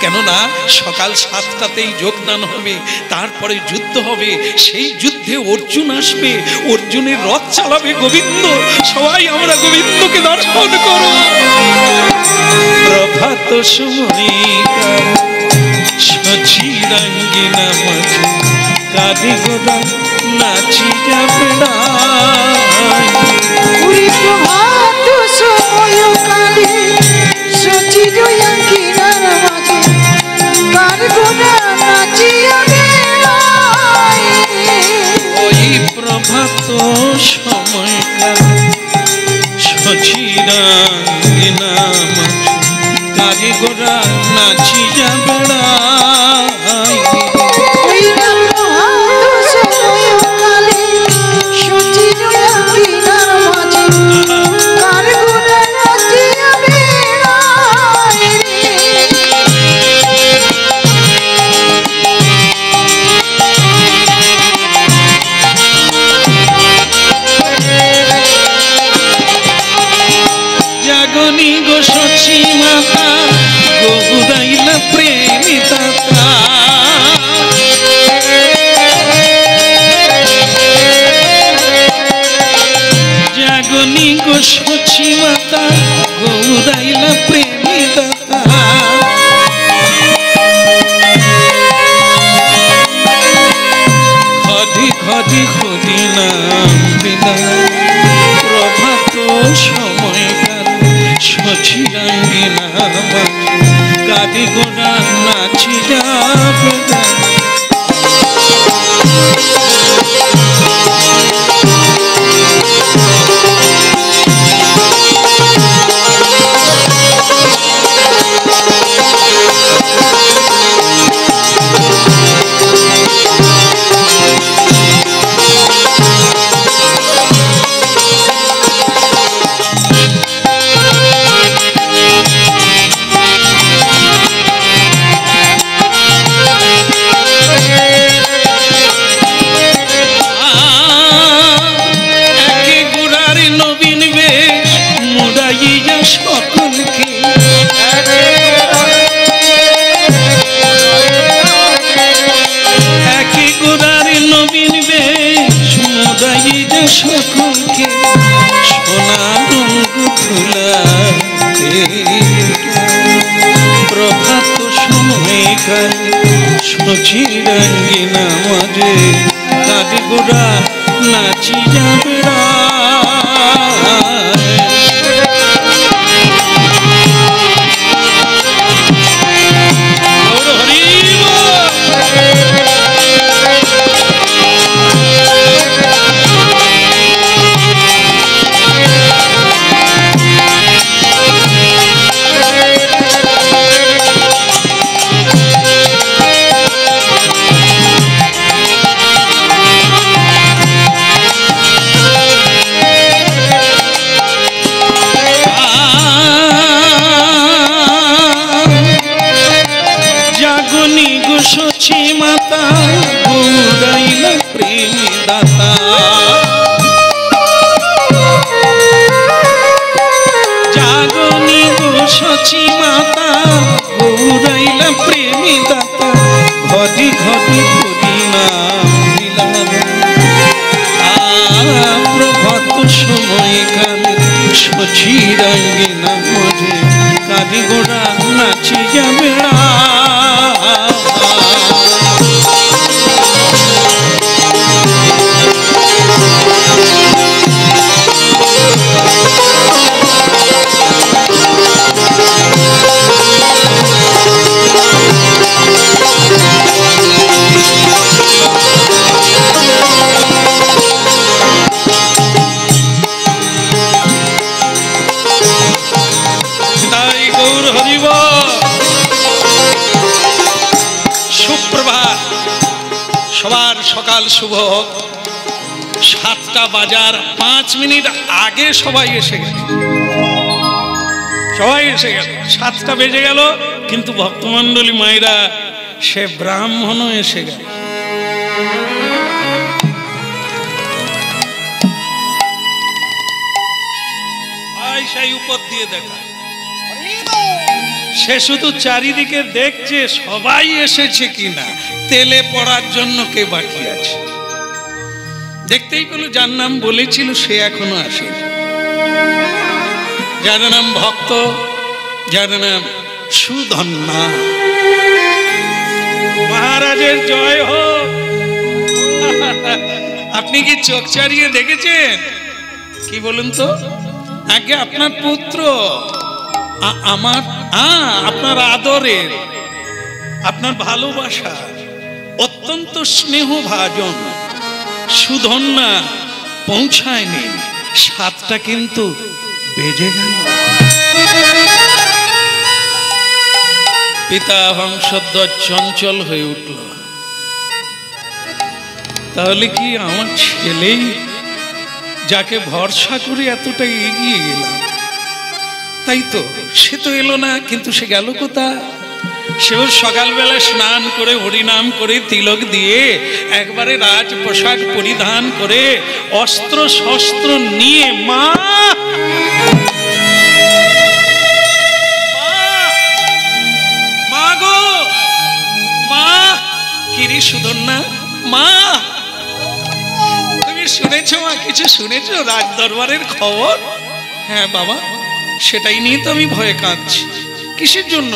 কেননা সকাল 7টাতেই যোগদান হবে, তারপরে যুদ্ধ হবে, সেই যুদ্ধে অর্জুন আসবে, অর্জুনের রথ চালাবে গোবিন্দ। সবাই আমরা গোবিন্দকে দর্শন করো। প্রভাত সময় সচিরাঙ্গিনা মাঝে কাঁদে গোদা নাচি যাবে না। প্রভাত সময় কালে সচিরাঙ্গিনার মাঝে কার গোদা নাচিয়া বেড়ায়। ওই প্রভাত সময় কালে সচিরাঙ্গিনা মাঝে কাঁদে গোদা নাচি যাবে না। জাগনি গো সচি মাতা গৌরাইলা প্রেমিতা, জাগনি গো সচি মাতা গৌরাইলা প্রেমিতা। খদি খদি খদি নাম বিনা প্রভাত সময় সচিরাঙ্গিনা কাঁদে গোদা নাচি যাবে না। সকলকে সোনার প্রভাত সময় কালে সচিরাঙ্গিনা মাঝে কাঁদে গোদা নাচি যাবে না। সচি মাতা গৌরাইলা প্রেমী দাতা, জাগনি গো সচি মাতা গৌরাইলা প্রেমী দাতা। ঘটি ঘটি ঘটি নাম দিলাম প্রভাত সময় কালে সচিরাঙ্গিনা মাঝে কাঁদে গোদা নাচি যাবে না। তাই সবার সকাল শুভ হোক। 7টা বাজার 5 মিনিট আগে সবাই এসে গেছে, সবাই এসে গেল। 7টা বেজে গেল, কিন্তু ভক্তমণ্ডলী মায়েরা সে ব্রাহ্মণও এসে গেল। সেই উপর দিয়ে দেখা, সে শুধু চারিদিকে দেখছে সবাই এসেছে কিনা, তেলে পড়ার জন্য কে বাকি আছে। দেখতেই পেল যার নাম বলেছিল সে এখনো আসে, যার নাম ভক্ত, যার নাম সুধন্যা। মহারাজের জয় হোক। আপনি কি চোখ চারিয়ে দেখেছেন? কি বলুন তো? আগে আপনার পুত্র, আমার আপনার আদরের, আপনার ভালোবাসা, অত্যন্ত স্নেহভাজন সুধন্যা পৌঁছায়নি, 7টা কিন্তু বেজে গেল। পিতা বংশোদ্ভূত চঞ্চল হয়ে উঠল। তাহলে কি আমার ছেলেই, যাকে ভরসা করে এতটা এগিয়ে গেলাম, তাই তো সে তো এলো না, কিন্তু সে গেল কোথা? সেও সকালবেলা স্নান করে হরিনাম করে তিলক দিয়ে একবারে রাজ পোশাক পরিধান করে অস্ত্র শস্ত্র নিয়ে মা গো মা, কিরি সুধন্যা মা, তুমি শুনেছ মা? কিছু শুনেছ রাজ দরবারের খবর? হ্যাঁ বাবা, সেটাই নিয়ে তো আমি ভয়ে কাঁদছি। কিসের জন্য?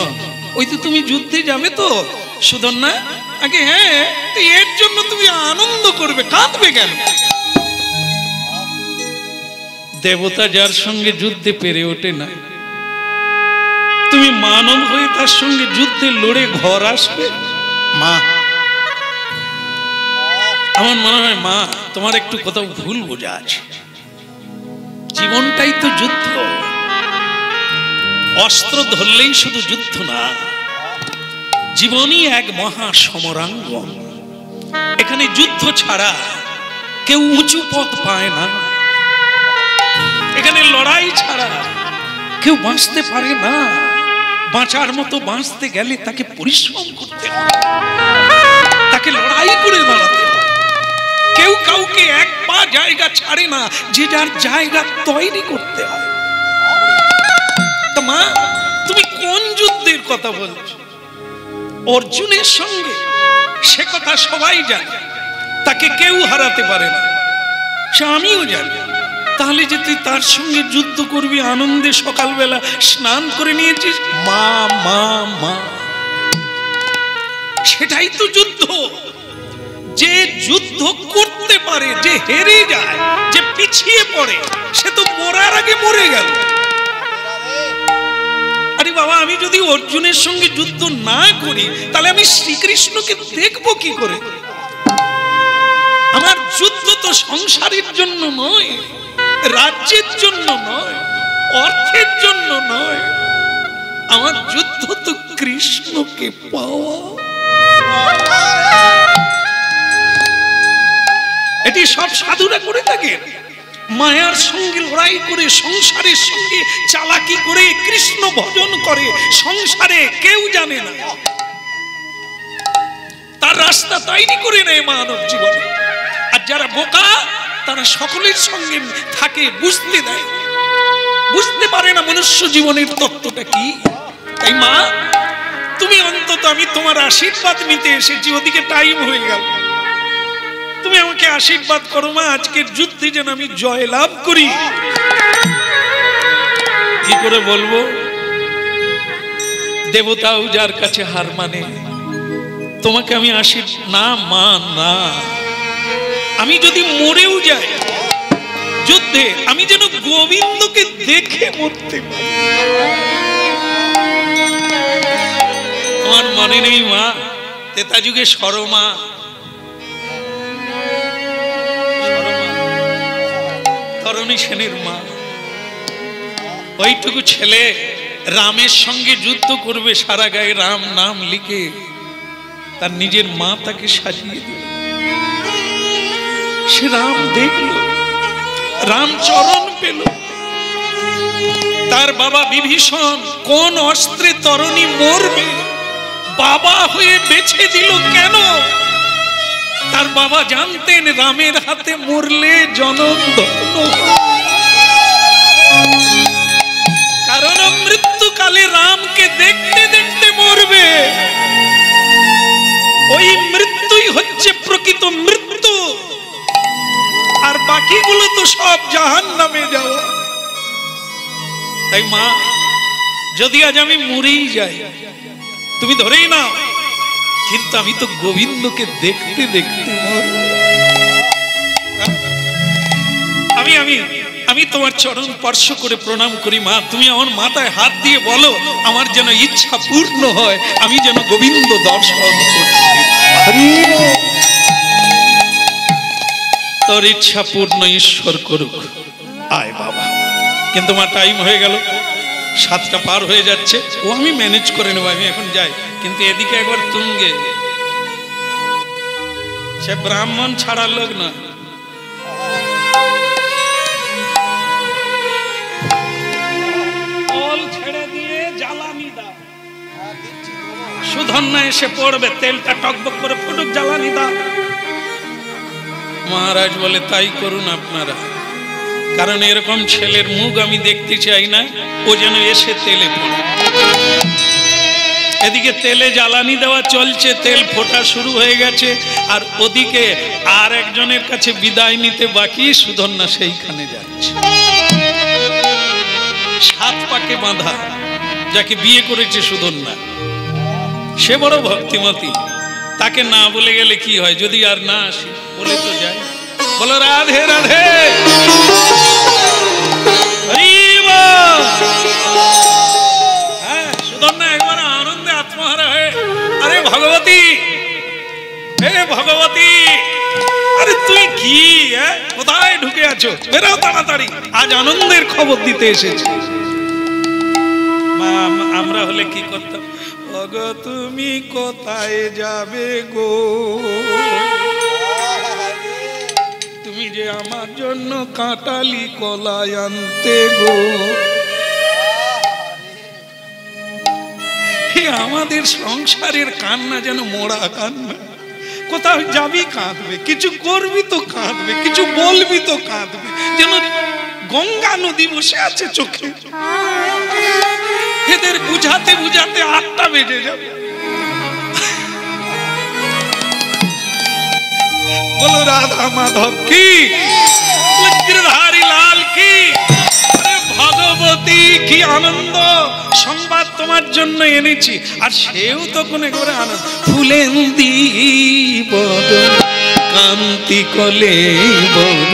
ওই তো তুমি যুদ্ধে যাবে তো সুধন্যা। আগে হ্যাঁ, এর জন্য তুমি আনন্দ করবে, কাঁদবে কেন? দেবতা যার সঙ্গে যুদ্ধে পেরে ওঠে না, তুমি মানব হয়ে তার সঙ্গে যুদ্ধে লড়ে ঘর আসবে? মা, আমার মনে হয় মা তোমার একটু কোথাও ভুল বোঝা আছে। জীবনটাই তো যুদ্ধ। অস্ত্র ধরলেই শুধু যুদ্ধ না, জীবনই এক মহা সমরাঙ্গন। এখানে যুদ্ধ ছাড়া কেউ উঁচু পথ পায় না, এখানে লড়াই ছাড়া কেউ বাঁচতে পারে না। বাঁচার মতো বাঁচতে গেলে তাকে পরিশ্রম করতে হয়, তাকে লড়াই করে দাঁড়াতে হয়। কেউ কাউকে এক পা জায়গা ছাড়ে না, যে যার জায়গা তৈরি করতে হয়। মা, তুমি কোন যুদ্ধের কথা বলছো? অর্জুনের সঙ্গে, সে কথা সবাই জানে, তাকে কেউ হারাতে পারে না, সে আমিও জানি। তাহলে যে তুই তার সঙ্গে যুদ্ধ করবি আনন্দে, সকালবেলা স্নান করে নিয়েছিস মা মা মা, সেটাই তো যুদ্ধ। যে যুদ্ধ করতে পারে, যে হেরে যায়, যে পিছিয়ে পড়ে, সে তো মরার আগে মরে গেল। আরে বাবা, আমি যদি অর্জুনের সঙ্গে যুদ্ধ না করি তাহলে আমি শ্রীকৃষ্ণকে দেখবো কি করে? আমার যুদ্ধ তো সংসারের জন্য নয়, রাজ্যের জন্য নয়, অর্থের জন্য নয়। আমার যুদ্ধ তো কৃষ্ণকে পাওয়া। এটি সব সাধুরা করে থাকে। মায়ার সঙ্গে লড়াই করে, সংসারের সঙ্গে চালাকি করে কৃষ্ণ ভজন করে। সংসারে কেউ জানে না, তার রাস্তা তৈরি করে নেয় মানব জীবনে। আর যারা বোকা, তারা সকলের সঙ্গে থাকে, বুঝতে দেয়, বুঝতে পারে না মনুষ্য জীবনের তত্ত্বটা কি। তাই মা, তুমি অন্তত, আমি তোমার আশীর্বাদ নিতে এসেছি, ওদিকে টাইম হয়ে গেল, তুমি আমাকে আশীর্বাদ করো মা, আজকের যুদ্ধে যেন আমি জয় লাভ করি। কি করে বলবো? দেবতাও যার কাছে হার মানে, তোমাকে আমি না মা না, আমি যদি মরেও যাই যুদ্ধে, আমি যেন গোবিন্দকে দেখে মরতে পারি। তোমার মনে নেই মা, তেতা যুগে সরমা, তরণী সেনের মা, ওইটুকু ছেলে রামের সঙ্গে যুদ্ধ করবে, সারা গায়ে রাম নাম লিখে তার নিজের মা তাকে সাজিয়ে দিল। সে রাম দেখল, রামচরণ পেল। তার বাবা বিভীষণ কোন অস্ত্রে তরণী মরবে বাবা হয়ে বেছে দিল কেন? তার বাবা জানতেন রামের হাতে মরলে জনম ধন্য, কারণ মৃত্যুকালে রামকে দেখতে দেখতে মরবে। ওই মৃত্যুই হচ্ছে প্রকৃত মৃত্যু, আর বাকিগুলো তো সব জাহান্নামে যাওয়া। তাই মা, যদি আজ আমি মরেই যাই তুমি ধরেই নাও, কিন্তু আমি তো গোবিন্দকে দেখতে দেখতে মরব। আমি আমি আমি তোমার চরণ স্পর্শ করে প্রণাম করি মা। তুমি আমার মাথায় হাত দিয়ে বলো আমার যেন ইচ্ছা পূর্ণ হয়, আমি যেন গোবিন্দ দর্শন করতে। তোর ইচ্ছা পূর্ণ ঈশ্বর করুক। আয় বাবা। কিন্তু মা টাইম হয়ে গেল, 7টা পার হয়ে যাচ্ছে। ও আমি ম্যানেজ করে নেবো, আমি এখন যাই। কিন্তু এদিকে একবার তুঙ্গে, সে ব্রাহ্মণ ছাড়ার লোক না, ছেড়ে দিয়ে জ্বালানি দাও। সুধন্যা এসে পড়বে, তেলটা টকবক করে ফুটুক, জ্বালানি দাও। মহারাজ বলে তাই করুন আপনারা, কারণ এরকম ছেলের মুখ আমি দেখতে চাই না, ও যেন এসে তেলে পড়ে। এদিকে তেলে জ্বালানি দেওয়া চলছে, তেল ফোটা শুরু হয়ে গেছে, আর ওদিকে আর একজনের কাছে বিদায় নিতে বাকি, সুধন্যা সেইখানে যাচ্ছে। 7 পাকে বাঁধা, যাকে বিয়ে করেছে সুধন্যা, সে বড় ভক্তিমতী। তাকে না বলে গেলে কি হয়? যদি আর না আসি, বলে তো যাই। বলো রাধে রাধে। হ্যাঁ, সুধন্যা একবার আনন্দে আত্মহারা হয়ে, আরে ভগবতী, হে ভগবতী, আরে তুই কি কোথায় ঢুকে আছো? বেরাও তাড়াতাড়ি, আজ আনন্দের খবর দিতে এসেছি। আমরা হলে কি করতাম? ওগো তুমি কোথায় যাবে গো, তুমি যে আমার জন্য কাঁটালি কলাই আনতে গো। আমাদের সংসারের কান্না যেন মোড়া কান্না। কোথাও যাবি কাঁদবে, কিছু করবি তো কাঁদবে, কিছু বলবি তো কাঁদবে, যেন গঙ্গা নদী বসে আছে চোখে। এদের বুঝাতে বুঝাতে 8টা বেজে যাবে। বলো রাধা মাধব কি, বজ্রধারী লাল কি, ভগবতী কি আনন্দ সংবাদ তোমার জন্য এনেছি। আর সেও তখন একবারে আনন্দ। ফুলেন্দি বড় কান্তি কলে বড়,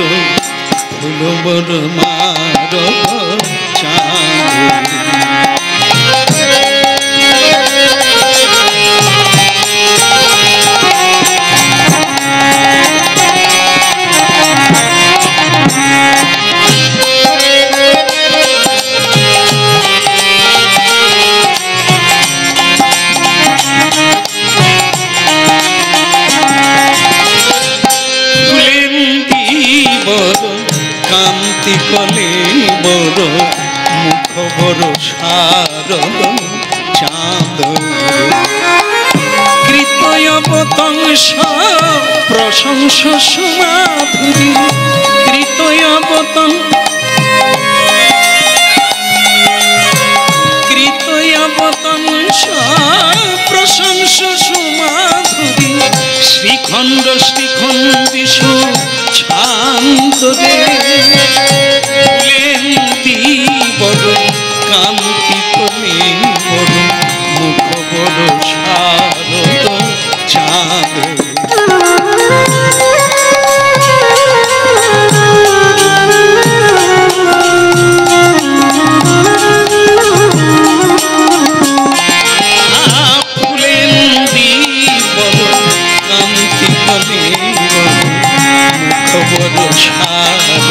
ফুল বড় মার চাঁদ। কান্তি কলে বড়, মুখ বড় সার চাঁদ। কৃতয় পতংস প্রশংস সুমাধুরী, কৃতয় পতং কৃতয় পতংস প্রশংস সুমাধুরী। শ্রীখণ্ড শ্রীখণ্ডিষু ছান্দরে, ফুলেন্দি বড় কান্তি কলে বড়, মুখ বড় শারদ চাঁদ। ফুলেন্দি বড় কান্তি কলে বড়, মুখ বড় শারদ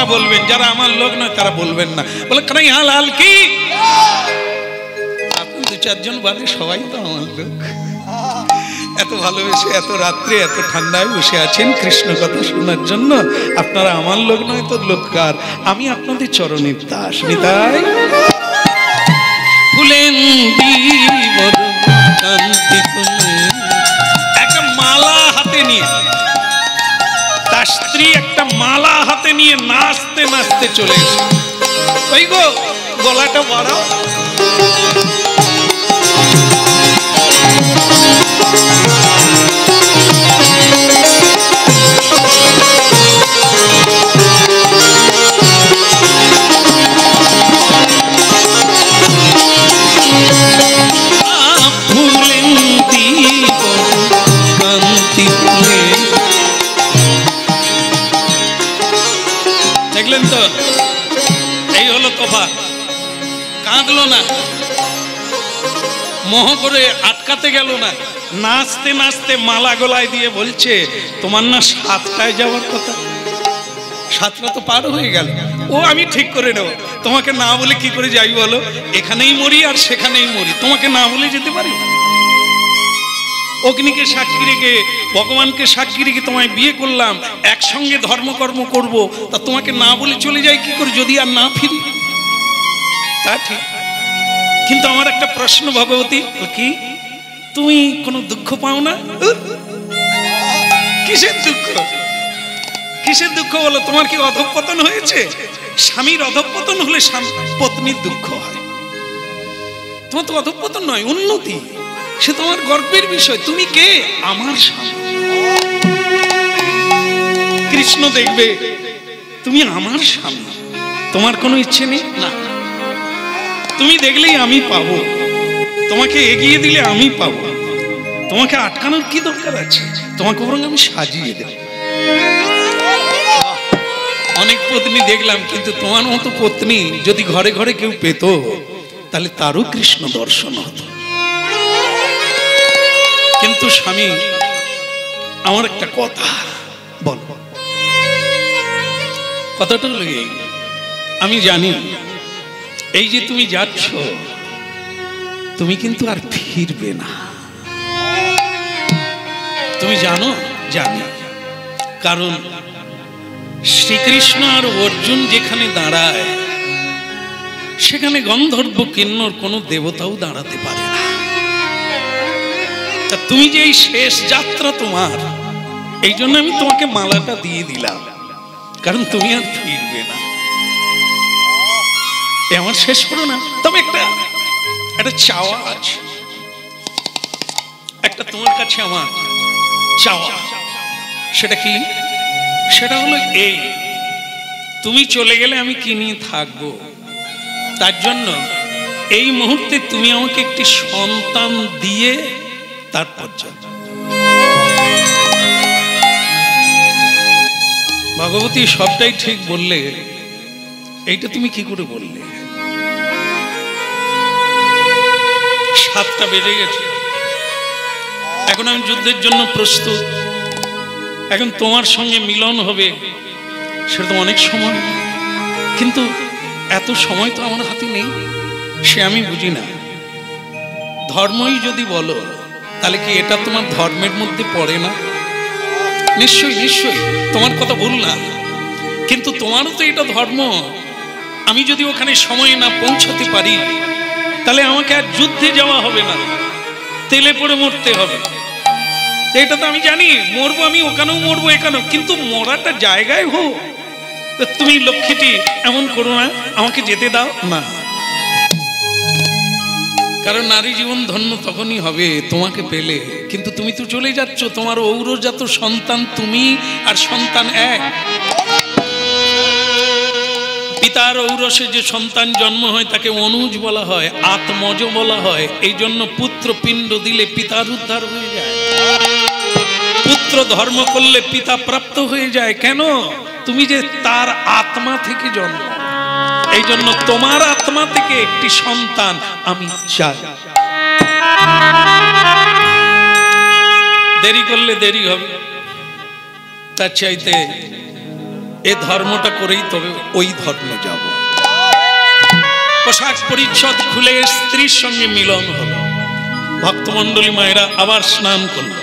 তারা বলবেন, যারা আমার লোক নয় তারা বলবেন না। বলে কানাইয়া লাল কি, আপনি দু চারজন বাদে সবাই তো আমার লোক। এত ভালোবেসে এত রাত্রে এত ঠান্ডায় বসে আছেন কৃষ্ণ কথা শোনার জন্য, আপনারা আমার লোক নয় তো লোক কার? আমি আপনাদের চরণের দাস। নিতাই ফুলেন একটা মালা হাতে নিয়ে, তার স্ত্রী একটা মালা হাতে নিয়ে নাচতে নাচতে চলে এসে, ওই গো গলাটা বাড়াও। দেখলেন তো, এই হলো তোফা। কাঁদলো না, মোহ করে আটকাতে গেল না, নাচতে নাচতে মালা গলায় দিয়ে বলছে, তোমার না 7টায় যাওয়ার কথা, 7টা তো পার হয়ে গেল। ও আমি ঠিক করে নেব, তোমাকে না বলে কি করে যাই বলো? এখানেই মরি আর সেখানেই মরি, তোমাকে না বলে যেতে পারি? অগ্নিকে সাক্ষী রেখে, ভগবানকে সাক্ষী রেখে তোমায় বিয়ে করলাম, একসঙ্গে ধর্মকর্ম করব, তা তোমাকে না বলে চলে যাই কি করে যদি আর না ফিরি? তা ঠিক, কিন্তু আমার একটা প্রশ্ন ভগবতী, কি তুমি কোনো দুঃখ পাও না? কিসের দুঃখ? কিসের দুঃখ বলো? তোমার কি অধঃপতন হয়েছে? স্বামীর অধঃপতন হলে পত্নীর দুঃখ হয়। তোমার তো অধঃপতন নয়, উন্নতি, সে তোমার গর্বের বিষয়। তুমি কে? আমার স্বামী। কৃষ্ণ দেখবে তুমি আমার স্বামী, তোমার কোনো ইচ্ছে নেই না, তুমি দেখলেই আমি পাবো, তোমাকে এগিয়ে দিলে আমি পাবো, তোমাকে আটকানোর কি দরকার আছে? তোমাকে বরং আমি সাজিয়ে দেব। অনেক পত্নী দেখলাম, কিন্তু তোমার মতো পত্নী যদি ঘরে ঘরে কেউ পেত, তাহলে তারও কৃষ্ণ দর্শন হতো। কিন্তু স্বামী, আমার একটা কথা বল। কথাটা হলো এই, আমি জানি এই যে তুমি যাচ্ছ, তুমি কিন্তু আর ফিরবে না। তুমি জানো? জানি, কারণ শ্রীকৃষ্ণ আর অর্জুন যেখানে দাঁড়ায়, সেখানে গন্ধর্ব কিন্নর কোনো দেবতাও দাঁড়াতে পারে না। তা তুমি যে এই শেষ যাত্রা তোমার, এই জন্য আমি তোমাকে মালাটা দিয়ে দিলাম, কারণ তুমি আর ফিরবে না। আমার শেষ করো না, তবে একটা চাওয়া আছে, একটা তোমার কাছে আমার চাওয়া। সেটা কি? সেটা হলো এই, তুমি চলে গেলে আমি কি নিয়ে থাকবো? তার জন্য এই মুহূর্তে তুমি আমাকে একটি সন্তান দিয়ে তারপর যাও। ভগবতী সবটাই ঠিক বললে, এইটা তুমি কি করে বললে? 7টা বেজে গেছে, এখন আমি যুদ্ধের জন্য প্রস্তুত, এখন তোমার সঙ্গে মিলন হবে, সেটা তো অনেক সময়, কিন্তু এত সময় তো আমার হাতে নেই। সে আমি বুঝি না। ধর্মই যদি বলো, তাহলে কি এটা তোমার ধর্মের মধ্যে পড়ে না? নিশ্চয়ই নিশ্চয়ই, তোমার কথা ভুল না, কিন্তু তোমারও তো এটা ধর্ম। আমি যদি ওখানে সময় না পৌঁছতে পারি, তাহলে আমাকে আর যুদ্ধে যাওয়া হবে না, তেলে পড়ে মরতে হবে। এটা তো আমি জানি, মরবো আমি, ওখানেও মরবো এখানেও, কিন্তু মরাটা জায়গায় হোক। তুমি লক্ষ্মীটি এমন করো না, আমাকে যেতে দাও না, কারণ নারী জীবন ধন্য তখনই হবে তোমাকে পেলে। কিন্তু তুমি তো চলে যাচ্ছ, তোমার ঔরজাত সন্তান তুমি আর সন্তান এক। পিতার ঔরসে যে সন্তান জন্ম হয় তাকে অনুজ বলা হয়, আত্মজ বলা হয়। এই জন্য পুত্র পিণ্ড দিলে পিতার উদ্ধার হয়ে যায়, পুত্র ধর্ম করলে পিতা প্রাপ্ত হয়ে যায়। কেন? তুমি যে তার আত্মা থেকে জন্ম, এই জন্য তোমার আত্মা থেকে একটি সন্তান আমি চাই। দেরি করলে দেরি হবে, তার চাইতে এই ধর্মটা করেই তবে ওই ধর্মে যাব। পোশাক পরিচ্ছদ খুলে স্ত্রীর সঙ্গে মিলন হলো। ভক্তমণ্ডলী মায়েরা আবার স্নান করল,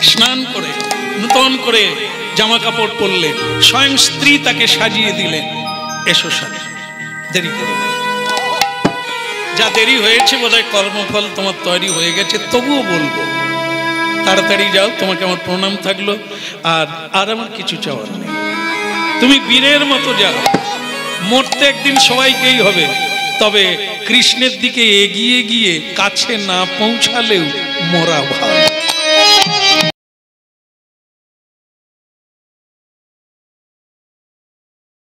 স্নান করে নূতন করে জামা কাপড় পরলেন, স্বয়ং স্ত্রী তাকে সাজিয়ে দিলেন, এসো স্বামী। দেরি করে যা দেরি হয়েছে বোধহয় কর্মফল তোমার তৈরি হয়ে গেছে, তবুও বলবো তাড়াতাড়ি যাও, তোমাকে আমার প্রণাম থাকলো। আর আমার কিছু চাওয়ার নেই, তুমি বীরের মতো যাও। মরতে একদিন সবাইকেই হবে, তবে কৃষ্ণের দিকে এগিয়ে গিয়ে কাছে না পৌঁছালেও মরা ভালো।